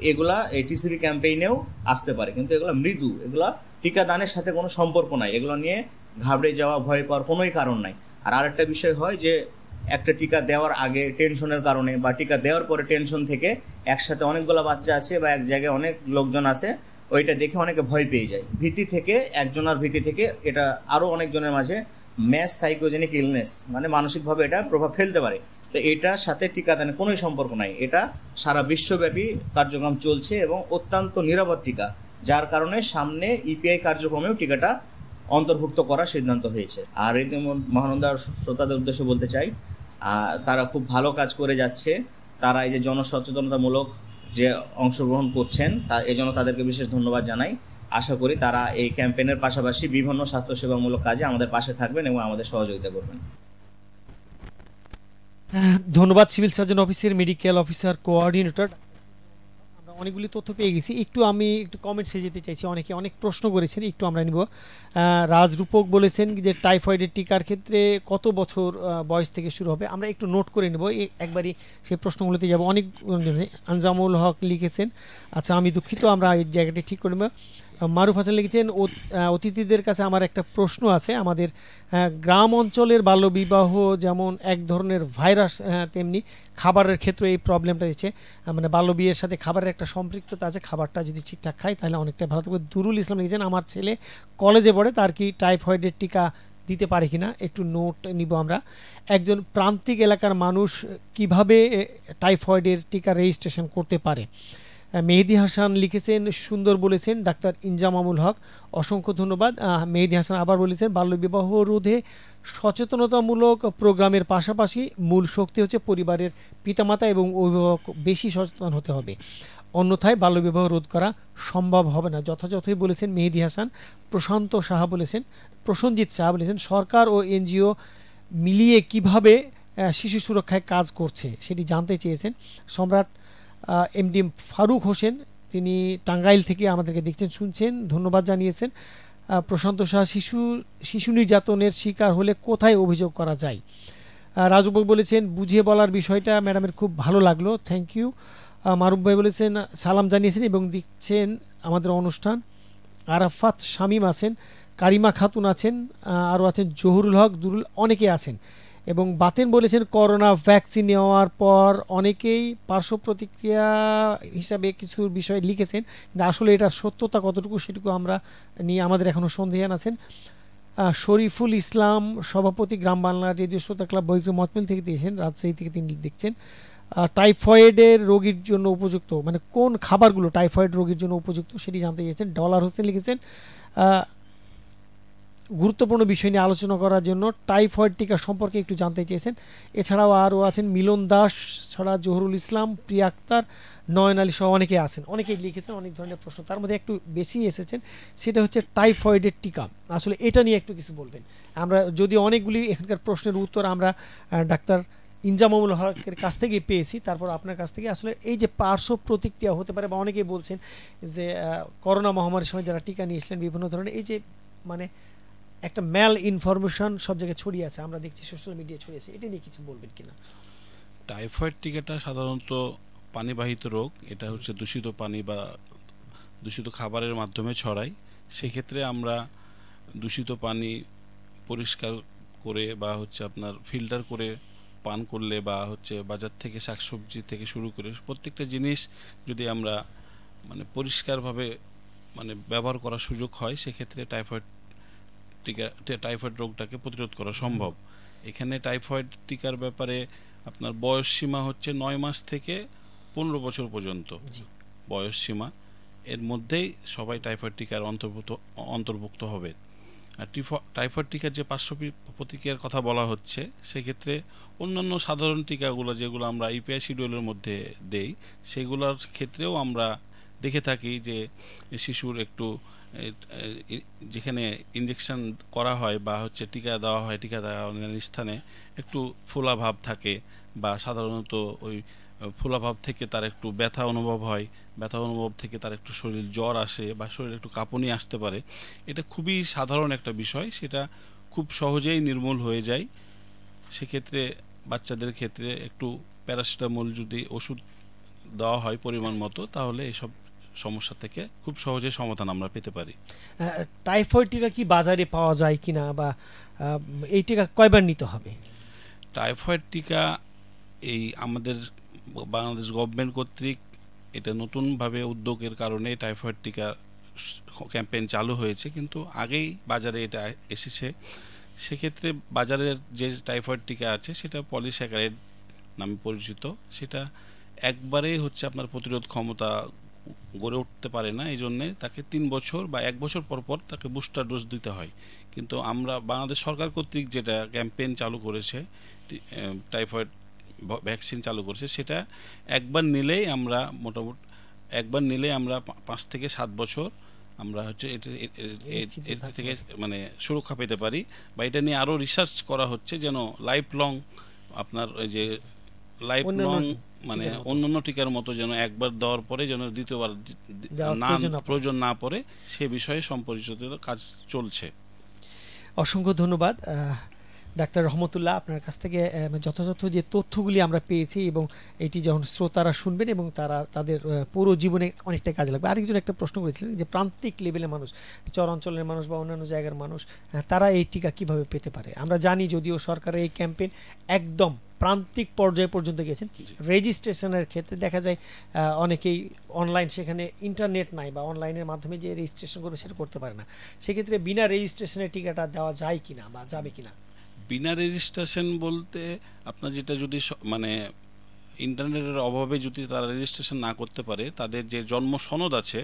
এগুলা এই টিসিবি ক্যাম্পেইনেও আসতে পারে, কিন্তু এগুলো মৃদু, এগুলা টিকাদানের সাথে কোনো সম্পর্ক নাই, এগুলো নিয়ে ঘাবড়ে যাওয়া, ভয় পাওয়ার কোনোই কারণ নাই। আর আরেকটা বিষয় হয় যে একটা টিকা দেওয়ার আগে টেনশনের কারণে বা টিকা দেওয়ার পরে টেনশন থেকে একসাথে অনেকগুলো বাচ্চা আছে বা এক জায়গায় অনেক লোকজন আছে, ওইটা দেখে অনেকে ভয় পেয়ে যায়। ভীতি থেকে, একজনের ভীতি থেকে এটা আরও অনেকজনের মাঝে ম্যাস সাইকোজেনিক ইলনেস, মানে মানসিকভাবে এটা প্রভাব ফেলতে পারে। তো এটার সাথে টিকাদানের কোনোই সম্পর্ক নাই, এটা সারা বিশ্বব্যাপী কার্যক্রম চলছে এবং অত্যন্ত নিরাপদ টিকা, যার কারণে সামনে ইপিআই কার্যক্রমেও টিকাটা অন্তর্ভুক্ত করার সিদ্ধান্ত হয়েছে। আর এই মহানন্দার শ্রোতাদের উদ্দেশ্যে বলতে চাই, তারা খুব ভালো কাজ করে যাচ্ছে। তারা এই যে জনসচেতনতামূলক যে অংশগ্রহণ করছেন, এই জন্য তাদেরকে বিশেষ ধন্যবাদ জানাই। আশা করি তারা এই ক্যাম্পেইনের পাশাপাশি বিভিন্ন স্বাস্থ্যসেবামূলক কাজে আমাদের পাশে থাকবেন এবং আমাদের সহযোগিতা করবেন। ধন্যবাদ সিভিল সার্জন অফিসের মেডিকেল অফিসার কোঅর্ডিনেটর। আমরা অনেকগুলি তথ্য পেয়ে গেছি। আমি একটু কমেন্টসে যেতে চাইছি, অনেকে অনেক প্রশ্ন করেছেন, একটু আমরা নিব। রাজরূপক বলেছেন যে টাইফয়েডের টিকার ক্ষেত্রে কত বছর বয়স থেকে শুরু হবে, আমরা একটু নোট করে নেব, একবারই সেই প্রশ্নগুলোতে যাব। অনেক আনজামুল হক লিখেছেন, আচ্ছা আমি দুঃখিত, আমরা এই জায়গাটি ঠিক করে নেব। মারুফ হাসান লিখেছেন, অতিথিদের কাছে আমার একটা প্রশ্ন আছে। আমাদের গ্রাম অঞ্চলের বাল্যবিবাহ যেমন এক ধরনের ভাইরাস, তেমনি খাবারের ক্ষেত্রে এই প্রবলেমটা দিচ্ছে, মানে বাল্যবিয়ের সাথে খাবারের একটা সম্পৃক্ততা আছে, খাবারটা যদি ঠিকঠাক খাই তাহলে অনেকটাই ভালো থাকবে। দুরুল ইসলাম লিখেছেন, আমার ছেলে কলেজে পড়ে, তার কি টাইফয়েডের টিকা দিতে পারে কিনা, একটু নোট নিব আমরা। একজন প্রান্তিক এলাকার মানুষ কিভাবে টাইফয়েডের টিকা রেজিস্ট্রেশন করতে পারে? মেহেদি হাসান লিখেছেন, সুন্দর বলেছেন ডাক্তার ইনজামামুল হক, অসংখ্য ধন্যবাদ। মেহেদি হাসান আবার বলেছেন, বাল্যবিবাহ রোধে সচেতনতামূলক প্রোগ্রামের পাশাপাশি মূল শক্তি হচ্ছে পরিবারের পিতামাতা এবং অভিভাবক, বেশি সচেতন হতে হবে, অন্যথায় বাল্যবিবাহ রোধ করা সম্ভব হবে না। যথাযথই বলেছেন মেহেদি হাসান। প্রসঞ্জিৎ সাহা বলেছেন, সরকার ও এনজিও মিলিয়ে কিভাবে শিশু সুরক্ষায় কাজ করছে সেটি জানতে চেয়েছেন। সম্রাট এমডি ফারুক হোসেন, তিনি টাঙ্গাইল থেকে আমাদেরকে দেখছেন, শুনছেন, ধন্যবাদ জানিয়েছেন। প্রশান্ত শাহ, শিশু নির্যাতনের শিকার হলে কোথায় অভিযোগ করা যায়? রাজুবাবু বলেছেন, বুঝিয়ে বলার বিষয়টা ম্যাডামের খুব ভালো লাগলো, থ্যাংক ইউ। মারুফ ভাই বলেছেন, সালাম জানিয়েছেন এবং দেখছেন আমাদের অনুষ্ঠান। আরাফাত শামীম আছেন, কারিমা খাতুন আছেন, আরও আছেন জহুরুল হক, দুরুল, অনেকে আছেন। এবং বাতেন বলেছেন, করোনা ভ্যাকসিন নেওয়ার পর অনেকেই পার্শ্ব প্রতিক্রিয়া হিসাবে কিছু বিষয় লিখেছেন, কিন্তু আসলে এটার সত্যতা কতটুকু সেটুকু আমরা নিয়ে আমাদের এখনও সন্দেহান আছেন। শরীফুল ইসলাম সভাপতি, গ্রাম বাংলা রেডিও শ্রোতা ক্লাব, বৈক্রম মতমিল থেকে দিয়েছেন, রাজশাহী থেকে তিনি দেখছেন। টাইফয়েডের রোগীর জন্য উপযুক্ত, মানে কোন খাবারগুলো টাইফয়েড রোগীর জন্য উপযুক্ত সেটি জানতে চেয়েছেন। ডলার হোসেন লিখেছেন, গুরুত্বপূর্ণ বিষয় নিয়ে আলোচনা করার জন্য টাইফয়েড টিকা সম্পর্কে একটু জানতে চেয়েছেন। এছাড়াও আরও আছেন মিলন দাস, ছাড়া জহুরুল ইসলাম, প্রিয়া আক্তার, নয়ন আলী সহ অনেকে আছেন, অনেকেই লিখেছেন অনেক ধরনের প্রশ্ন। তার মধ্যে একটু বেশি এসেছেন, সেটা হচ্ছে টাইফয়েডের টিকা, আসলে এটা নিয়ে একটু কিছু বলবেন। আমরা যদি অনেকগুলি এখানকার প্রশ্নের উত্তর আমরা ডাক্তার ইনজামামুল হকের কাছ থেকে পেয়েছি, তারপর আপনার কাছ থেকে আসলে এই যে পার্শ্ব প্রতিক্রিয়া হতে পারে, বা অনেকেই বলছেন যে করোনা মহামারীর সময় যারা টিকা নিয়েছিলেন বিভিন্ন ধরনের এই যে মানে একটা ম্যাল ইনফরমেশন সব জায়গায় ছড়িয়ে আছে, আমরা দেখছি সোশ্যাল মিডিয়ায় ছড়িয়েছে, এটা নিয়ে কিছু বলবেন কিনা? টাইফয়েড টিকাটা সাধারণত পানিবাহিত রোগ, এটা হচ্ছে দূষিত পানি বা দূষিত খাবারের মাধ্যমে ছড়ায়। সেক্ষেত্রে আমরা দূষিত পানি পরিষ্কার করে বা হচ্ছে আপনার ফিল্টার করে পান করলে, বা হচ্ছে বাজার থেকে শাকসবজি থেকে শুরু করে প্রত্যেকটা জিনিস যদি আমরা মানে পরিষ্কারভাবে মানে ব্যবহার করার সুযোগ হয়, সেক্ষেত্রে টাইফয়েড রোগটাকে প্রতিরোধ করা সম্ভব। এখানে টাইফয়েড টিকার ব্যাপারে আপনার বয়স সীমা হচ্ছে 9 মাস থেকে 15 বছর পর্যন্ত বয়স সীমা, এর মধ্যেই সবাই টাইফয়েড টিকার অন্তর্ভুক্ত হবে। আর টাইফয়েড টিকার যে পার্শ্ব প্রতিক্রিয়ার কথা বলা হচ্ছে, সেক্ষেত্রে অন্যান্য সাধারণ টিকাগুলো যেগুলো আমরা ইপিআই শিডিউলের মধ্যে দেই, সেগুলোর ক্ষেত্রেও আমরা দেখে থাকি যে শিশুর একটু যেখানে ইনজেকশন করা হয় বা হচ্ছে টিকা দেওয়া হয়, টিকা দেওয়ার স্থানে একটু ফোলাভাব থাকে, বা সাধারণত ওই ফোলাভাব থেকে তার একটু ব্যথা অনুভব হয়, ব্যথা অনুভব থেকে তার একটু শরীর জ্বর আসে বা শরীরে একটু কাঁপুনি আসতে পারে। এটা খুবই সাধারণ একটা বিষয়, সেটা খুব সহজেই নির্মূল হয়ে যায়। সেক্ষেত্রে বাচ্চাদের ক্ষেত্রে একটু প্যারাসিটামল যদি ওষুধ দেওয়া হয় পরিমাণ মতো, তাহলে এইসব সমস্যা থেকে খুব সহজে সমাধান আমরা পেতে পারি। টাইফয়েড টিকা কি বাজারে পাওয়া যায় কিনা, বা এই টিকা কয়বার নিতে হবে? টাইফয়েড টিকা এই আমাদের বাংলাদেশ গভর্নমেন্ট কর্তৃক এটা নতুনভাবে উদ্যোগের কারণে টাইফয়েড টিকা ক্যাম্পেইন চালু হয়েছে, কিন্তু আগেই বাজারে এটা এসেছে। সেক্ষেত্রে বাজারের যে টাইফয়েড টিকা আছে সেটা পলিস্যাকারাইড নামে পরিচিত। সেটা একবারেই হচ্ছে আপনার প্রতিরোধ ক্ষমতা গড়ে উঠতে পারে না, এই জন্যে তাকে 3 বছর বা 1 বছর পর পর তাকে বুস্টার ডোজ দিতে হয়। কিন্তু আমরা বাংলাদেশ সরকার কর্তৃক যেটা ক্যাম্পেইন চালু করেছে, টাইফয়েড ভ্যাকসিন চালু করেছে, সেটা একবার নিলেই আমরা মোটামুটি 5 থেকে 7 বছর আমরা হচ্ছে এর থেকে মানে সুরক্ষা পেতে পারি। বা এটা নিয়ে আরও রিসার্চ করা হচ্ছে যেন লাইফ লং আপনার ওই যে লাইফ লং মানে অন্যান্য টিকার মতো যেন একবার দেওয়ার পরে যেন দ্বিতীয়বার প্রয়োজন না পড়ে, সে বিষয়ে সম্পরিচিত কাজ চলছে। অসংখ্য ধন্যবাদ ডাক্তার রহমতুল্লাহ, আপনার কাছ থেকে যথাযথ যে তথ্যগুলি আমরা পেয়েছি, এবং এটি যখন শ্রোতারা শুনবেন এবং তাদের পুরো জীবনে অনেকটা কাজে লাগবে। আরেকজন একটা প্রশ্ন করেছিলেন যে প্রান্তিক লেভেলের মানুষ, চরাঞ্চলের মানুষ বা অন্যান্য জায়গার মানুষ, তারা এই টিকা কিভাবে পেতে পারে? আমরা জানি যদিও সরকারের এই ক্যাম্পেইন একদম প্রান্তিক পর্যায়ে পর্যন্ত গেছেন। রেজিস্ট্রেশনের ক্ষেত্রে দেখা যায় অনেকেই অনলাইন, সেখানে ইন্টারনেট নাই বা অনলাইনের মাধ্যমে যে রেজিস্ট্রেশন করবে সেটা করতে পারে না। সেক্ষেত্রে বিনা রেজিস্ট্রেশনের টিকাটা দেওয়া যায় কিনা বা যাবে কিনা? বিনা রেজিস্ট্রেশন বলতে আপনার যেটা যদি মানে ইন্টারনেটের অভাবে যদি তারা রেজিস্ট্রেশন না করতে পারে, তাদের যে জন্ম সনদ আছে,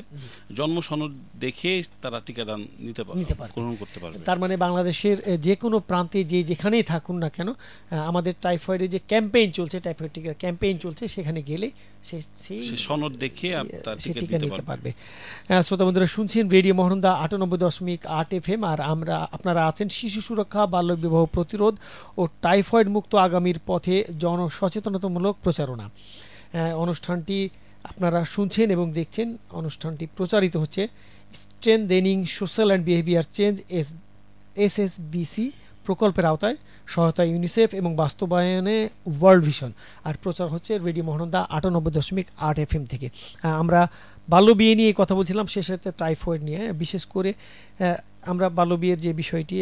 জন্ম সনদ দেখে তারা টিকাটা নিতে পারে, গ্রহণ করতে পারবে। তার মানে বাংলাদেশের যে কোনো প্রান্তে যেখানেই থাকুন না কেন, আমাদের টাইফয়েডের যে ক্যাম্পেইন চলছে, টাইফয়েড টিকার ক্যাম্পেইন চলছে, সেখানে গেলে সেই সনদ দেখে টিকা নিতে পারবে। শ্রোতা বন্ধুরা, শুনছেন রেডিও মহানন্দা 98.8 FM, আর আপনারা আছেন শিশু সুরক্ষা, বাল্যবিবাহ প্রতিরোধ ও টাইফয়েড মুক্ত আগামীর পথে জনসচেতনতামূলক প্রচারণা। অনুষ্ঠানটি আপনারা শুনছেন এবং দেখছেন। অনুষ্ঠানটি প্রচারিত হচ্ছে strengthening social and behaviour change SSBC প্রকল্পের আওতায়, সহায়তা ইউনিসেফ এবং বাস্তবায়নে ওয়ার্ল্ড ভিশন। আর প্রচার হচ্ছে রেডিও মহানন্দা 98.8 FM থেকে। আমরা বাল্যবিয়ে নিয়ে কথা বলছিলাম, সে সাথে টাইফয়েড নিয়ে। বিশেষ করে আমরা বাল্যবিয়ের যে বিষয়টি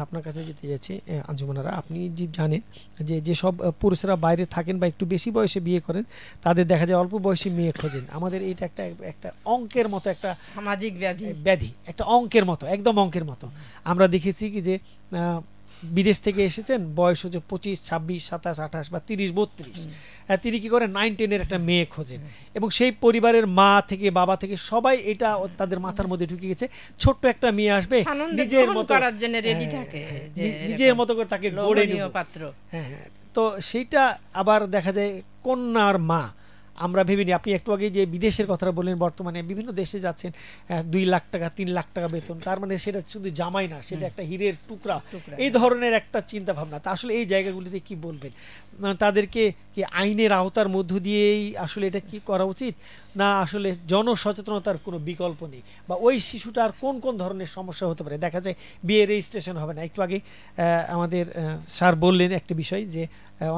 আপনার কাছে যেতে যাচ্ছি আঞ্জুমানারা, আপনি যে জানেন যে যেসব পুরুষেরা বাইরে থাকেন বা একটু বেশি বয়সে বিয়ে করেন, তাদের দেখা যায় অল্প বয়সী মেয়ে খোঁজেন। আমাদের এইটা একটা অঙ্কের মতো, একটা সামাজিক ব্যাধি, একটা অঙ্কের মতো, একদম অঙ্কের মতো। আমরা দেখেছি কি যে বিদেশ থেকে এসেছেন, বয়স হচ্ছে 25, 26, 27, 28 বা 30, 32, তিনি কি করেন 9-10 একটা মেয়ে খোঁজেন, এবং সেই পরিবারের মা থেকে বাবা থেকে সবাই এটা তাদের মাথার মধ্যে ঢুকে গেছে, ছোট্ট একটা মেয়ে আসবে নিজের মতো করার জন্য রেডি থাকে, নিজের মতো করে তাকে গড়ে নেবে পাত্র। হ্যাঁ, তো সেইটা আবার দেখা যায় কন্যার মা। আমরা ভেবেনি, আপনি একটু আগে যে বিদেশের কথা বললেন, বর্তমানে বিভিন্ন দেশে যাচ্ছেন 2 লাখ টাকা 3 লাখ টাকা বেতন, তার মানে সেটা শুধু জামাই না, সেটা একটা হীরের টুকরা, এই ধরনের একটা চিন্তা ভাবনা। তা আসলে এই জায়গাগুলিতে কি বলবেন? তাদেরকে কি আইনের আওতার মধ্য দিয়েই আসলে এটা কি করা উচিত, না আসলে জনসচেতনতার কোনো বিকল্প নেই, বা ওই শিশুটার কোন কোন ধরনের সমস্যা হতে পারে? দেখা যায় বিয়ে রেজিস্ট্রেশন হবে না। একটু আগে আমাদের স্যার বললেন একটা বিষয়, যে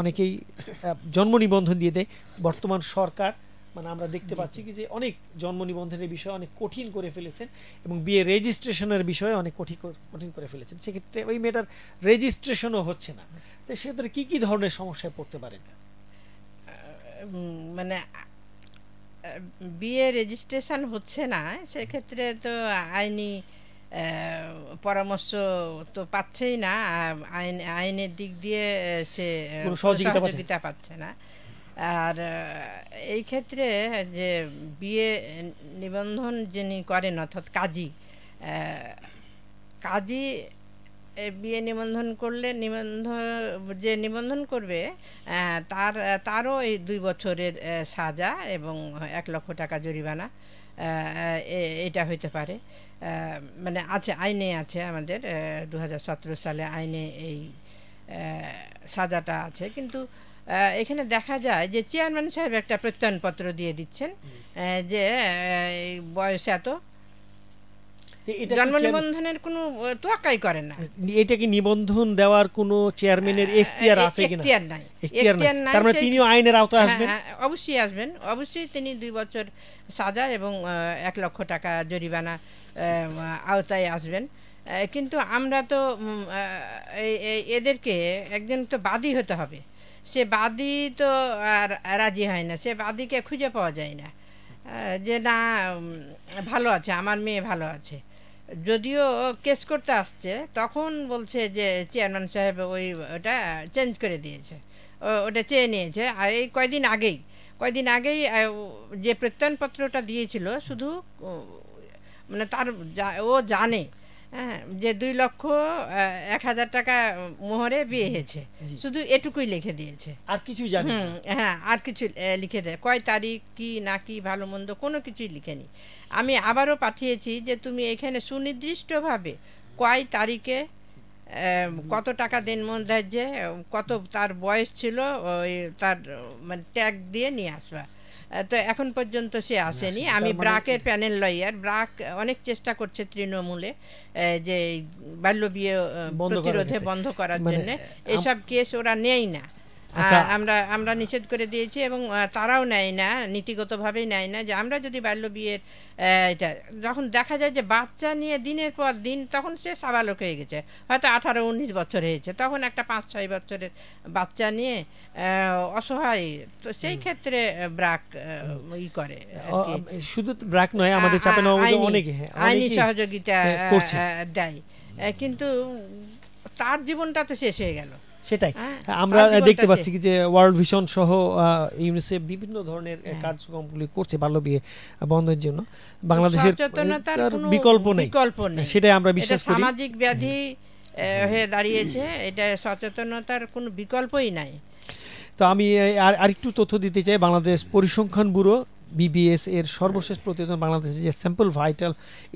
অনেকেই জন্ম নিবন্ধন দিয়ে দেয়। বর্তমান সরকার মানে আমরা দেখতে পাচ্ছি কি যে অনেক জন্ম নিবন্ধনের বিষয় অনেক কঠিন করে ফেলেছেন, এবং বিয়ে রেজিস্ট্রেশনের বিষয়ে অনেক কঠিন করে ফেলেছেন। সেক্ষেত্রে ওই মেয়েটার রেজিস্ট্রেশনও হচ্ছে না। তো সেক্ষেত্রে কি ধরনের সমস্যায় পড়তে পারেন? মানে বিয়ে রেজিস্ট্রেশন হচ্ছে না, সেক্ষেত্রে তো আইনি পরামর্শ তো পাচ্ছেই না, আইনের দিক দিয়ে সে সহযোগিতা পাচ্ছে না। আর এই ক্ষেত্রে যে বিয়ে নিবন্ধন যিনি করেন, অর্থাৎ কাজী বিয়ে নিবন্ধন করলে নিবন্ধন করবে, তারও এই 2 বছরের সাজা এবং 1 লক্ষ টাকা জরিমানা এটা হইতে পারে। মানে আছে, আইনে আছে, আমাদের 2017 সালে আইনে এই সাজাটা আছে। কিন্তু এখানে দেখা যায় যে চেয়ারম্যান সাহেব একটা প্রত্যয়নপত্র দিয়ে দিচ্ছেন যে বয়স এত, এটা জন্ম নিবন্ধনের কোনো তোয়াক্কাই করে না। এটা কি নিবন্ধন দেওয়ার কোনো চেয়ারম্যানের এখতিয়ার আছে কিনা? এখতিয়ার নাই, এখতিয়ার নাই। তার মানে তিনিও আইনের আওতায় আসবেন? অবশ্যই আসবেন, অবশ্যই। তিনি 2 বছর সাজা এবং 1 লক্ষ টাকা জরিমানা আওতায় আসবেন। কিন্তু আমরা তো এদেরকে একজন তো বাদী হতে হবে, সে বাদী তো আর রাজি হয় না, সে বাদীকে খুঁজে পাওয়া যায় না যে না ভালো আছে, আমার মেয়ে ভালো আছে। যদিও কেস করতে আসছে তখন বলছে যে চেয়ারম্যান সাহেব ওটা চেঞ্জ করে দিয়েছে, ওটা চেয়ে নিয়েছে। আর এই কয়দিন আগেই যে প্রত্যয়নপত্রটা দিয়েছিল শুধু মানে তার ও জানে যে 2,01,000 টাকা মোহরে বিয়ে হয়েছে, শুধু এটুকুই লিখে দিয়েছে, আর কিছুই জানে না। হ্যাঁ, আর কিছু লিখে দেয়, কয় তারিখ কি না কি ভালো মন্দ কোনো কিছুই লিখেনি। আমি আবারও পাঠিয়েছি যে তুমি এখানে সুনির্দিষ্টভাবে কয় তারিখে কত টাকা দেনমোহরদার্যে কত তার বয়স ছিল ওই তার মানে ট্যাগ দিয়ে নিয়ে আসবা। তো এখন পর্যন্ত সে আসেনি। আমি ব্রাকের প্যানেল লয়ার, ব্রাক অনেক চেষ্টা করছে তৃণমূলে যে বাল্যবিয়ে প্রতিরোধে বন্ধ করার জন্য, এসব কেস ওরা নেই না। আমরা নিষেধ করে দিয়েছি এবং তারাও নেয় না, নীতিগতভাবেই নেয় না। যে আমরা যদি বাল্য বিয়ের এটা যখন দেখা যায় যে বাচ্চা নিয়ে দিনের পর দিন, তখন সে সাবালক হয়ে গেছে, হয়তো 18-19 বছর হয়েছে, তখন একটা 5-6 বছরের বাচ্চা নিয়ে অসহায়, তো সেই ক্ষেত্রে ব্রাক করে। শুধু ব্রাক নয়, আমাদের চাঁপাইনবাবগঞ্জে অনেকে আইনি সহযোগিতা দেয়, কিন্তু তার জীবনটা তো শেষ হয়ে গেল। সেটাই আমরা দেখতে পাচ্ছি যে ওয়ার্ল্ড ভিশন সহ ইউনিসেফ বিভিন্ন ধরনের কার্যক্রমগুলি করছে বাল্য বিয়ে বন্ধের জন্য। বাংলাদেশের বিকল্প নেই, সেটাই আমরা বিশ্বাস করি। সামাজিক ব্যাধি হয়ে দাঁড়িয়েছে, এটা সচেতনতার কোনো বিকল্পই নাই। তো আমি আরেকটু তথ্য দিতে চাই। বাংলাদেশ পরিসংখ্যান ব্যুরো BBS এর সর্বশেষ প্রতিবেদন বাংলাদেশের যে স্যাম্পল ভাইটাল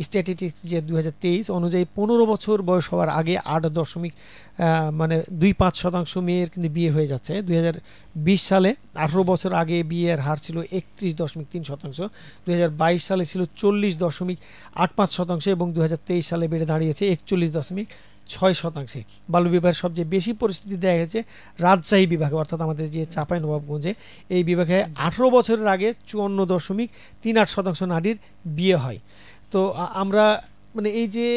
স্ট্যাটিস্টিক্স যে 2023 অনুযায়ী 15 বছর বয়স হওয়ার আগে 8.25% মেয়ের কিন্তু বিয়ে হয়ে যাচ্ছে। 2020 সালে 18 বছর আগে বিয়ের হার ছিল 31.3%, 2022 সালে ছিল 40.85% এবং 2023 সালে বেড়ে দাঁড়িয়েছে 41.6%। বাল্যবিবাহের সবচেয়ে বেশি পরিস্থিতি দেখা গেছে রাজশাহী বিভাগে, অর্থাৎ আমাদের যে চাঁপাইনবাবগঞ্জে, এই বিভাগে 18 বছরের আগে 54.38% নারীর বিয়ে হয়। তো আমরা মানে এই যে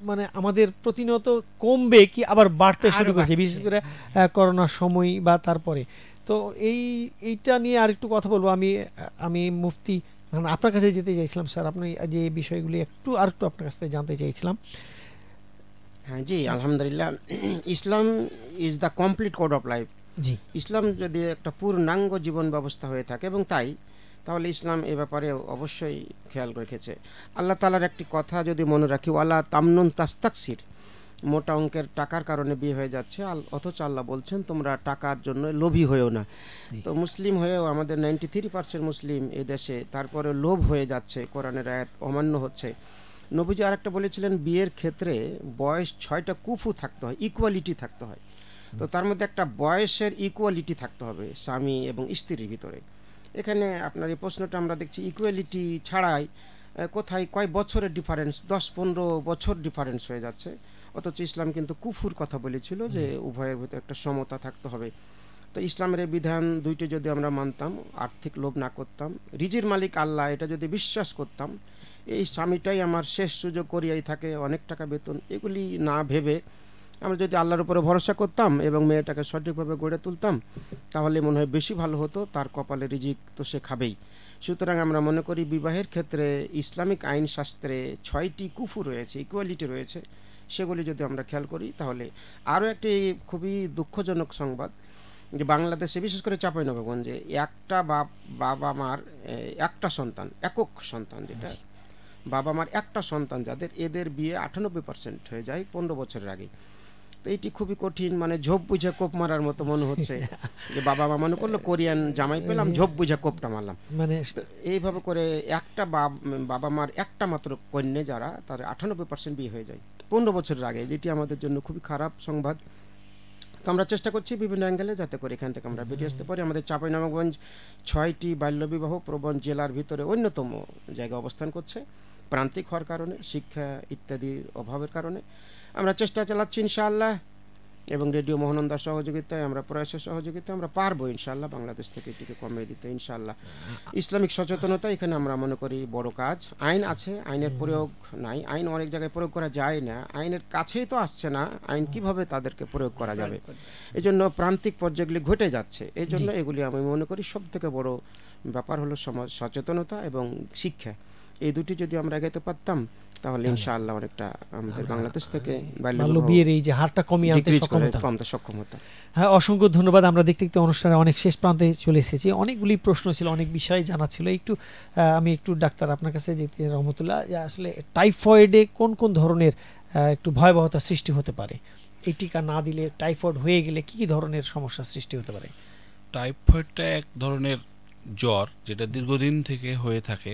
মানে আমাদের প্রতিনিয়ত কমবে কি আবার বাড়তে শুরু করেছে, বিশেষ করে করোনার সময় বা তারপরে। তো এইটা নিয়ে আরেকটু কথা বলবো। আমি মুফতি আপনার কাছে যেতে চাইছিলাম স্যার, আপনি যে বিষয়গুলি আরেকটু আপনার কাছ থেকে জানতে চাইছিলাম। হ্যাঁ জি, আলহামদুলিল্লাহ। Islam is the complete code of life. জি, ইসলাম যদি একটা পূর্ণাঙ্গ জীবন ব্যবস্থা হয়ে থাকে, এবং তাহলে ইসলাম এ ব্যাপারে অবশ্যই খেয়াল রেখেছে। আল্লাহ তাআলার একটি কথা যদি মনে রাখি, ওয়ালা তামনুন তাস্তাকসির, মোটা অঙ্কের টাকার কারণে বিয়ে হয়ে যাচ্ছে, অথচ আল্লাহ বলছেন তোমরা টাকার জন্য লোভী হয়েও না। তো মুসলিম হয়েও আমাদের 93% মুসলিম এই দেশে, তারপরে লোভ হয়ে যাচ্ছে, কোরআনের আয়াত অমান্য হচ্ছে। নবীজি আরেকটা বলেছিলেন, বিয়ের ক্ষেত্রে বয়স 6টা কুফু থাকতে হয়, ইকুয়ালিটি থাকতে হয়। তো তার মধ্যে একটা বয়সের ইকুয়ালিটি থাকতে হবে স্বামী এবং স্ত্রীর ভিতরে। এখানে আপনার এই প্রশ্নটা আমরা দেখছি ইকুয়ালিটি ছাড়াই কোথায় কয় বছরের ডিফারেন্স, 10-15 বছর ডিফারেন্স হয়ে যাচ্ছে। অথচ ইসলাম কিন্তু কুফুর কথা বলেছিল যে উভয়ের ভিতরে একটা সমতা থাকতে হবে। তো ইসলামের এই বিধান দুইটি যদি আমরা মানতাম, আর্থিক লোভ না করতাম, রিজির মালিক আল্লাহ এটা যদি বিশ্বাস করতাম, এই স্বামীটাই আমার শেষ সুযোগ করিয়াই থাকে, অনেক টাকা বেতন, এগুলি না ভেবে আমরা যদি আল্লাহর উপরে ভরসা করতাম এবং মেয়েটাকে সঠিকভাবে গড়ে তুলতাম, তাহলে মনে হয় বেশি ভালো হতো। তার কপালে রিজিক তো সে খাবেই। সুতরাং আমরা মনে করি বিবাহের ক্ষেত্রে ইসলামিক আইন শাস্ত্রে 6টি কুফু রয়েছে, ইকুয়ালিটি রয়েছে, সেগুলি যদি আমরা খেয়াল করি তাহলে। আরও একটি খুবই দুঃখজনক সংবাদ, যে বাংলাদেশে বিশেষ করে চাঁপাইনবাবগঞ্জে একটা বাবা মার একটা সন্তান, একক সন্তান, যেটা বাবা মার একটা সন্তান যাদের, এদের বিয়ে 98% হয়ে যায় 15 বছরের আগে। তো এইটি খুবই কঠিন, মানে ঝোপ বুঝে কোপ মারার মতো মনে হচ্ছে যে বাবা মা মনে করলো কোরিয়ান জামাই পেলাম, ঝোপ বুঝে কোপটা মারলাম। মানে এইভাবে করে একটা বাবা মার একটা মাত্র কন্যা যারা, তার 98% বিয়ে হয়ে যায় 15 বছরের আগে, যেটি আমাদের জন্য খুবই খারাপ সংবাদ। তো আমরা চেষ্টা করছি বিভিন্ন অ্যাঙ্গেলে যাতে করে এখান থেকে আমরা বেরিয়ে আসতে পারি। আমাদের চাঁপাইনবাবগঞ্জ 6টি বাল্যবিবাহ প্রবণ জেলার ভিতরে অন্যতম জায়গায় অবস্থান করছে। প্রান্তিক হওয়ার কারণে, শিক্ষা ইত্যাদির অভাবের কারণে। আমরা চেষ্টা চালাচ্ছি ইনশাআল্লাহ, এবং রেডিও মহানন্দার সহযোগিতায়, আমরা প্রয়াসের সহযোগিতায় আমরা পারবো ইনশাআল্লাহ বাংলাদেশ থেকে এটিকে কমিয়ে দিতে ইনশাআল্লাহ। ইসলামিক সচেতনতা এখানে আমরা মনে করি বড় কাজ। আইন আছে, আইনের প্রয়োগ নাই, আইন অনেক জায়গায় প্রয়োগ করা যায় না, আইনের কাছেই তো আসছে না, আইন কিভাবে তাদেরকে প্রয়োগ করা যাবে। এই জন্য প্রান্তিক পর্যায়গুলি ঘটে যাচ্ছে। এই জন্য এগুলি আমি মনে করি সব থেকে বড় ব্যাপার হলো সমাজ সচেতনতা এবং শিক্ষা। এই দুটি যদি আমরা এগাইতে পারতাম তাহলে ইনশাআল্লাহ অনেকটা আমাদের বাংলাদেশ থেকে বাল্য বিয়ের এই যে হারটা কমিয়ে আনতে সক্ষম হতো। হ্যাঁ, অসংখ্য ধন্যবাদ। আমরা দেখতে দেখতে অনুষ্ঠানের অনেক শেষ প্রান্তে চলে এসেছি। অনেকগুলি প্রশ্ন ছিল, অনেক বিষয় জানা ছিল। আমি একটু ডাক্তার আপনার কাছে যেতে রহমতুল্লাহ, আসলে টাইফয়েডে কোন কোন ধরনের একটু ভয়াবহতা সৃষ্টি হতে পারে? এই টিকা না দিলে টাইফয়েড হয়ে গেলে কি কি ধরনের সমস্যা সৃষ্টি হতে পারে? টাইফয়েডটা এক ধরনের জ্বর যেটা দীর্ঘদিন থেকে হয়ে থাকে।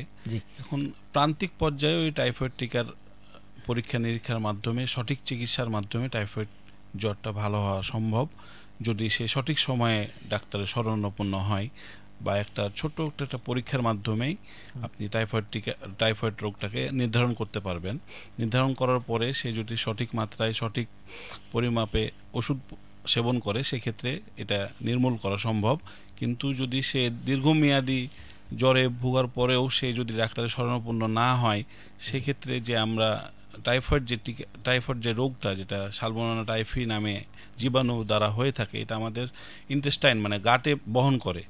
এখন প্রান্তিক পর্যায়ে ওই টাইফয়েড টিকার পরীক্ষা নিরীক্ষার মাধ্যমে, সঠিক চিকিৎসার মাধ্যমে টাইফয়েড জ্বরটা ভালো হওয়া সম্ভব, যদি সে সঠিক সময়ে ডাক্তারের শরণাপন্ন হয়, বা একটা ছোট্ট একটা পরীক্ষার মাধ্যমেই আপনি টাইফয়েড রোগটাকে নির্ধারণ করতে পারবেন। নির্ধারণ করার পরে সে যদি সঠিক মাত্রায় সঠিক পরিমাপে ওষুধ সেবন করে সেক্ষেত্রে এটা নির্মূল করা সম্ভব। কিন্তু যদি সে দীর্ঘমেয়াদী জ্বরে ভোগার পরেও সে যদি ডাক্তারের শরণাপন্ন না হয়, সেক্ষেত্রে যে আমরা টাইফয়েড যে রোগটা, যেটা সালমোনেলা টাইফি নামে জীবাণু দ্বারা হয়ে থাকে, এটা আমাদের ইন্টেস্টাইন মানে গাটে বহন করে।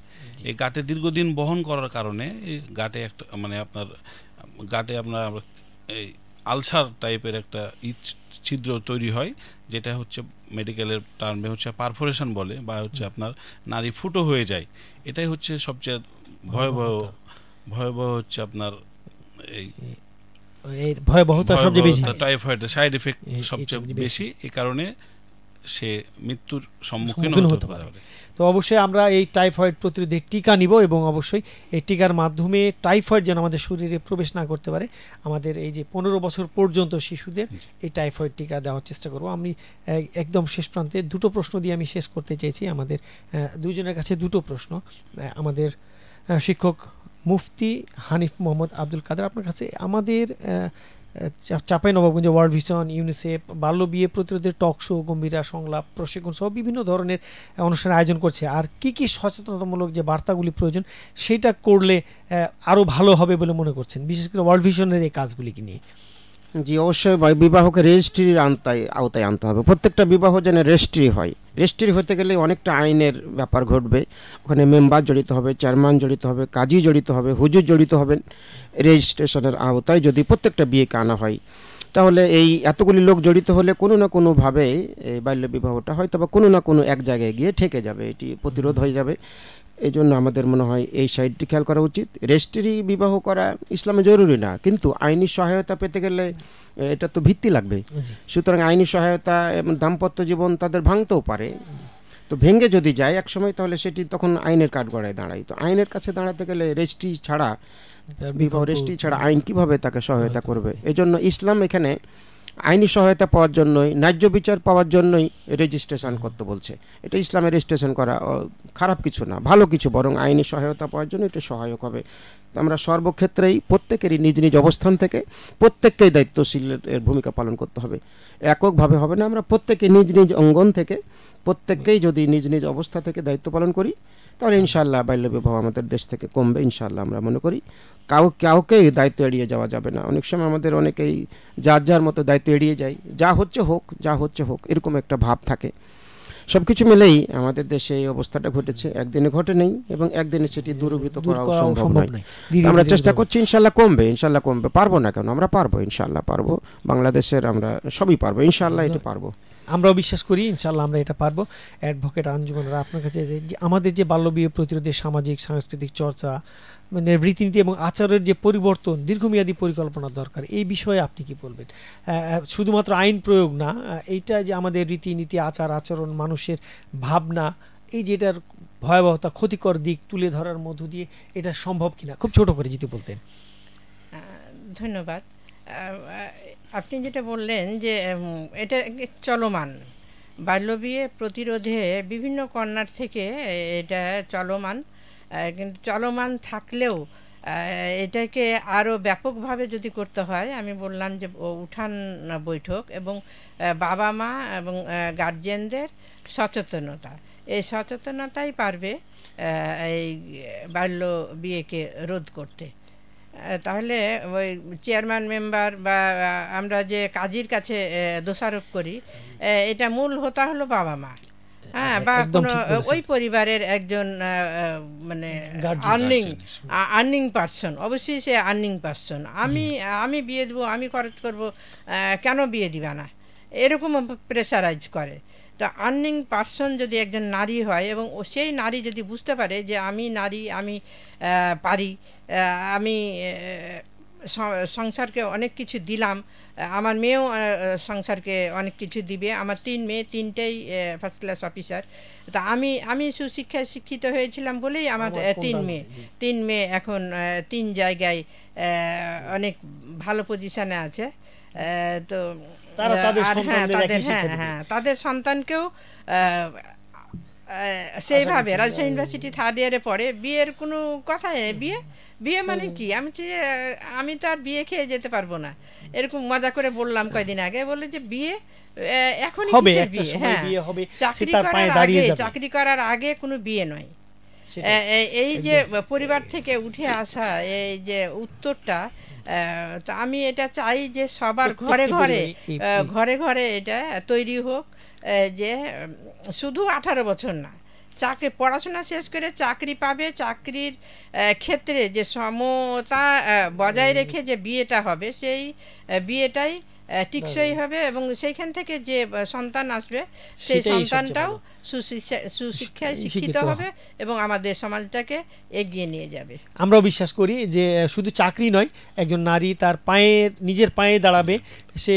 এই গাটে দীর্ঘদিন বহন করার কারণে এই গাটে একটা আপনার গাটে আপনার এই আলসার টাইপের একটা ছিদ্র তৈরি হয়, যেটা হচ্ছে মেডিকেলের টার্মে হচ্ছে পারফোরেশন বলে, বা হচ্ছে আপনার নাড়ি ফুটো হয়ে যায়। এটাই হচ্ছে সবচেয়ে ভয়াবহ হচ্ছে আপনার এই ভয়াবহতা সবচেয়ে বেশি, টাইফয়েডের সাইড এফেক্ট সবচেয়ে বেশি। এই কারণে সে মৃত্যুর সম্মুখীন হতে পারে। তো অবশ্যই আমরা এই টাইফয়েড প্রতিরোধী টিকা নিব, এবং অবশ্যই এই টিকার মাধ্যমে টাইফয়েড যেন আমাদের শরীরে প্রবেশ না করতে পারে। আমাদের এই যে 15 বছর পর্যন্ত শিশুদের এই টাইফয়েড টিকা দেওয়ার চেষ্টা করব। আমি একদম শেষ প্রান্তে দুটো প্রশ্ন দিয়ে আমি শেষ করতে চাইছি। আমাদের দুজনের কাছে দুটো প্রশ্ন। আমাদের শিক্ষক মুফতি হানিফ মোহাম্মদ আব্দুল কাদের, আপনার কাছে আমাদের চাঁপাইনবাবগঞ্জে ওয়ার্ল্ড ভিশন, ইউনিসেফ বাল্য বিয়ে প্রতিরোধের টক শো, গম্ভীরা সংলাপ, প্রশিক্ষণ সহ বিভিন্ন ধরনের অনুষ্ঠানের আয়োজন করছে। আর কি কি সচেতনতামূলক যে বার্তাগুলি প্রয়োজন সেটা করলে আরও ভালো হবে বলে মনে করছেন, বিশেষ করে ওয়ার্ল্ড ভিশনের এই কাজগুলি কি নিয়ে? জি, অবশ্যই বিবাহকে রেজিস্ট্রির আওতায় আনতে হবে। প্রত্যেকটা বিবাহ যেন রেজিস্ট্রি হয়। রেজিস্ট্রি হতে গেলে অনেকটা আইনের ব্যাপার ঘটবে। ওখানে মেম্বার জড়িত হবে, চেয়ারম্যান জড়িত হবে, কাজী জড়িত হবে, হুজুর জড়িত হবেন। রেজিস্ট্রেশনের আওতায় যদি প্রত্যেকটা বিয়েকে আনা হয়, তাহলে এই এতগুলি লোক জড়িত হলে কোনো না কোনোভাবে এই বাল্য বিবাহটা হয়তো বা কোনো না কোনো এক জায়গায় গিয়ে ঠেকে যাবে, এটি প্রতিরোধ হয়ে যাবে। এই জন্য আমাদের মনে হয় এই সাইডটি খেয়াল করা উচিত। রেজিস্ট্রি বিবাহ করা ইসলামে জরুরি না, কিন্তু আইনি সহায়তা পেতে গেলে এটা তো ভিত্তি লাগবে। সুতরাং আইনি সহায়তা এবং দাম্পত্য জীবন তাদের ভাঙতেও পারে। তো ভেঙে যদি যায় একসময়, তাহলে সেটি তখন আইনের কাঠগড়ায় দাঁড়ায়। তো আইনের কাছে দাঁড়াতে গেলে রেজিস্ট্রি ছাড়া, বিবাহ রেজিস্ট্রি ছাড়া আইন কিভাবে তাকে সহায়তা করবে? এই জন্য ইসলাম এখানে আইনি সহায়তা পাওয়ার জন্যই, ন্যায্য বিচার পাওয়ার জন্যই রেজিস্ট্রেশন করতে বলছে। এটা ইসলামে রেজিস্ট্রেশন করা খারাপ কিছু না, ভালো কিছু, বরং আইনি সহায়তা পাওয়ার জন্য এটা সহায়ক হবে। আমরা সর্বক্ষেত্রেই প্রত্যেকেরই নিজ নিজ অবস্থান থেকে প্রত্যেককেই দায়িত্বশীলের ভূমিকা পালন করতে হবে। এককভাবে হবে না, আমরা প্রত্যেকে নিজ নিজ অঙ্গন থেকে প্রত্যেককেই যদি নিজ নিজ অবস্থা থেকে দায়িত্ব পালন করি, তাহলে ইনশাআল্লাহ বাল্য বিবাহ আমাদের দেশ থেকে কমবে ইনশাআল্লাহ আমরা মনে করি। কাউকেই দায়িত্ব এড়িয়ে যাওয়া যাবে না। অনেক সময় আমাদের অনেকেই যার মতো দায়িত্ব এড়িয়ে যায়, যা হচ্ছে হোক এরকম একটা ভাব থাকে। সব কিছু মিলেই আমাদের দেশে এই অবস্থাটা ঘটেছে, একদিনে ঘটে নেই, এবং একদিনে সেটি দূরীভূত করা সম্ভব নয়। আমরা চেষ্টা করছি, ইনশাআল্লাহ কমবে। পারবো না কেন? আমরা পারবো, ইনশাআল্লাহ পারবো। বাংলাদেশের আমরা সবই পারবো, ইনশাআল্লাহ এটা পারবো। আমরাও বিশ্বাস করি ইনশাআল্লাহ আমরা এটা পারবো। অ্যাডভোকেট আঞ্জুমানরা, আপনার কাছে যে আমাদের যে বাল্যবিয়ে প্রতিরোধের সামাজিক সাংস্কৃতিক চর্চা, মানে রীতিনীতি এবং আচারের যে পরিবর্তন, দীর্ঘমেয়াদী পরিকল্পনা দরকার, এই বিষয়ে আপনি কি বলবেন? শুধুমাত্র আইন প্রয়োগ না, এইটা যে আমাদের রীতিনীতি, আচার আচরণ, মানুষের ভাবনা, এই যেটার ভয়াবহতা, ক্ষতিকর দিক তুলে ধরার মধ্য দিয়ে এটা সম্ভব কিনা, খুব ছোট করে যদি বলতেন। ধন্যবাদ। আপনি যেটা বললেন যে এটা চলমান বাল্যবিয়ে প্রতিরোধে বিভিন্ন কর্নার থেকে এটা চলমান, কিন্তু চলমান থাকলেও এটাকে আরও ব্যাপকভাবে যদি করতে হয়, আমি বললাম যে উঠান বৈঠক এবং বাবা মা এবং গার্জিয়ানদের সচেতনতা, এই সচেতনতাই পারবে এই বাল্য বিয়েকে রোধ করতে। তাহলে ওই চেয়ারম্যান মেম্বার বা আমরা যে কাজীর কাছে দোষারোপ করি, এটা মূল হোতা হলো বাবা মা, হ্যাঁ, বা কোনো ওই পরিবারের একজন মানে আর্নিং পারসন, অবশ্যই সে আর্নিং পারসন। আমি বিয়ে দেবো, আমি খরচ করবো, কেন বিয়ে দিবা না, এরকম প্রেশারাইজ করে। তো আর্নিং পারসন যদি একজন নারী হয় এবং সেই নারী যদি বুঝতে পারে যে আমি নারী, আমি পারি, আমি সংসারকে অনেক কিছু দিলাম, আমার মেয়েও সংসারকে অনেক কিছু দিবে, আমার 3 মেয়ে 3টেই ফার্স্ট ক্লাস অফিসার। তো আমি সুশিক্ষায় শিক্ষিত হয়েছিলাম বলেই আমার 3 মেয়ে এখন 3 জায়গায় অনেক ভালো পজিশনে আছে। তো তাদের সন্তানকেও সেইভাবে রাজশাহী ইউনিভার্সিটি 3rd ইয়ারে পড়ে। বিয়ের কোনো কথাই নেই, বিয়ে মানে কি, আমি তো আর বিয়ে খেয়ে যেতে পারবো না, এরকম মজা করে বললাম কয়দিন আগে, বলে যে বিয়ে এখনই কিসের বিয়ে, হ্যাঁ, চাকরি করার আগে কোনো বিয়ে নয়। এই যে পরিবার থেকে উঠে আসা এই যে উত্তরটা, তো আমি এটা চাই যে সবার ঘরে ঘরে এটা তৈরি হোক, যে শুধু 18 বছর না, পড়াশোনা শেষ করে চাকরি পাবে, চাকরির ক্ষেত্রে যে সমতা বজায় রেখে যে বিয়েটা হবে, সেই বিয়েটাই টিকসই হবে এবং সেইখান থেকে যে সন্তান আসবে সেই সন্তানটাও সুশিক্ষায় শিক্ষিত হবে এবং আমাদের সমাজটাকে এগিয়ে নিয়ে যাবে। আমরাও বিশ্বাস করি যে শুধু চাকরি নয়, একজন নারী তার নিজের পায়ে দাঁড়াবে, সে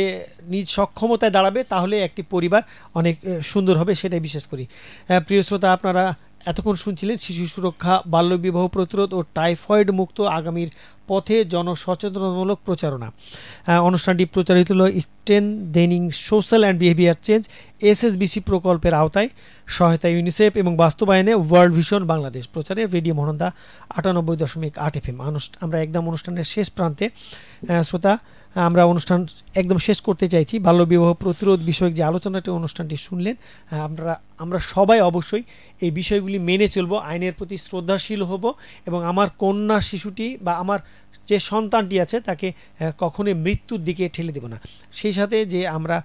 নিজ সক্ষমতায় দাঁড়াবে, তাহলে একটি পরিবার অনেক সুন্দর হবে, সেটাই বিশ্বাস করি। প্রিয় শ্রোতা, আপনারা এতক্ষণ শুনছিলেন শিশু সুরক্ষা, বাল্যবিবাহ প্রতিরোধ ও টাইফয়েড মুক্ত আগামীর পথে জনসচেতনতামূলক প্রচারণা। অনুষ্ঠানটি প্রচারিত হল strengthening social and behaviour change SSBC প্রকল্পের আওতায়, সহায়তা ইউনিসেফ এবং বাস্তবায়নে ওয়ার্ল্ড ভিশন বাংলাদেশ, প্রচারে রেডিও মহানন্দা 98.8 FM। আমরা একদম অনুষ্ঠানের শেষ প্রান্তে। শ্রোতা, আমরা অনুষ্ঠান একদম শেষ করতে চাইছি। বাল্যবিবাহ প্রতিরোধ বিষয়ক যে আলোচনাটি অনুষ্ঠানটি শুনলেন, আমরা সবাই অবশ্যই এই বিষয়গুলি মেনে চলব, আইনের প্রতি শ্রদ্ধাশীল হব এবং আমার কন্যা শিশুটি বা আমার যে সন্তানটি আছে তাকে কখনোই মৃত্যুর দিকে ঠেলে দেব না। সেই সাথে যে আমরা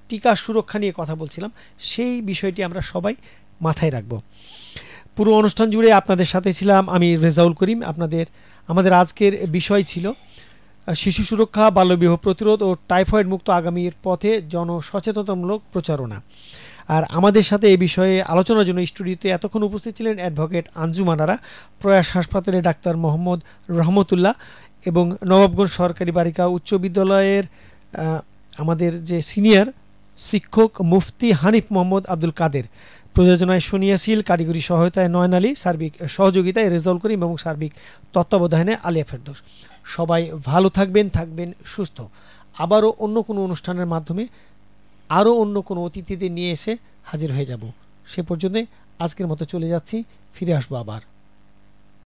টিকা সুরক্ষা নিয়ে কথা বলছিলাম, সেই বিষয়টি আমরা সবাই মাথায় রাখব। পুরো অনুষ্ঠান জুড়ে আপনাদের সাথে ছিলাম আমি রেজাউল করিম। আমাদের আজকের বিষয় ছিল শিশু সুরক্ষা, বাল্যবিবাহ প্রতিরোধ ও টাইফয়েড মুক্ত আগামীর পথে জনসচেতনতামূলক প্রচারণা। আর আমাদের সাথে এই বিষয়ে আলোচনার জন্য স্টুডিওতে এতক্ষণ উপস্থিত ছিলেন অ্যাডভোকেট আঞ্জুম আনারা, প্রয়াস হাসপাতালের ডাক্তার মোহাম্মদ রহমতুল্লাহ এবং নবাবগঞ্জ সরকারি বালিকা উচ্চ বিদ্যালয়ের আমাদের যে সিনিয়র শিক্ষক মুফতি হানিফ মোহাম্মদ আব্দুল কাদের, প্রযোজনায় সোনিয়া সিল, কারিগরি সহায়তায় নয়ন আলী, সার্বিক সহযোগিতায় রেজাউল করিম এবং সার্বিক তত্ত্বাবধানে আলিয়া ফেরদৌস। সবাই ভালো থাকবেন সুস্থ। আবারও অন্য কোনো অনুষ্ঠানের মাধ্যমে আরও অন্য কোনো অতিথিদের নিয়ে এসে হাজির হয়ে যাব। সে পর্যন্ত আজকের মতো চলে যাচ্ছি, ফিরে আসবো আবার।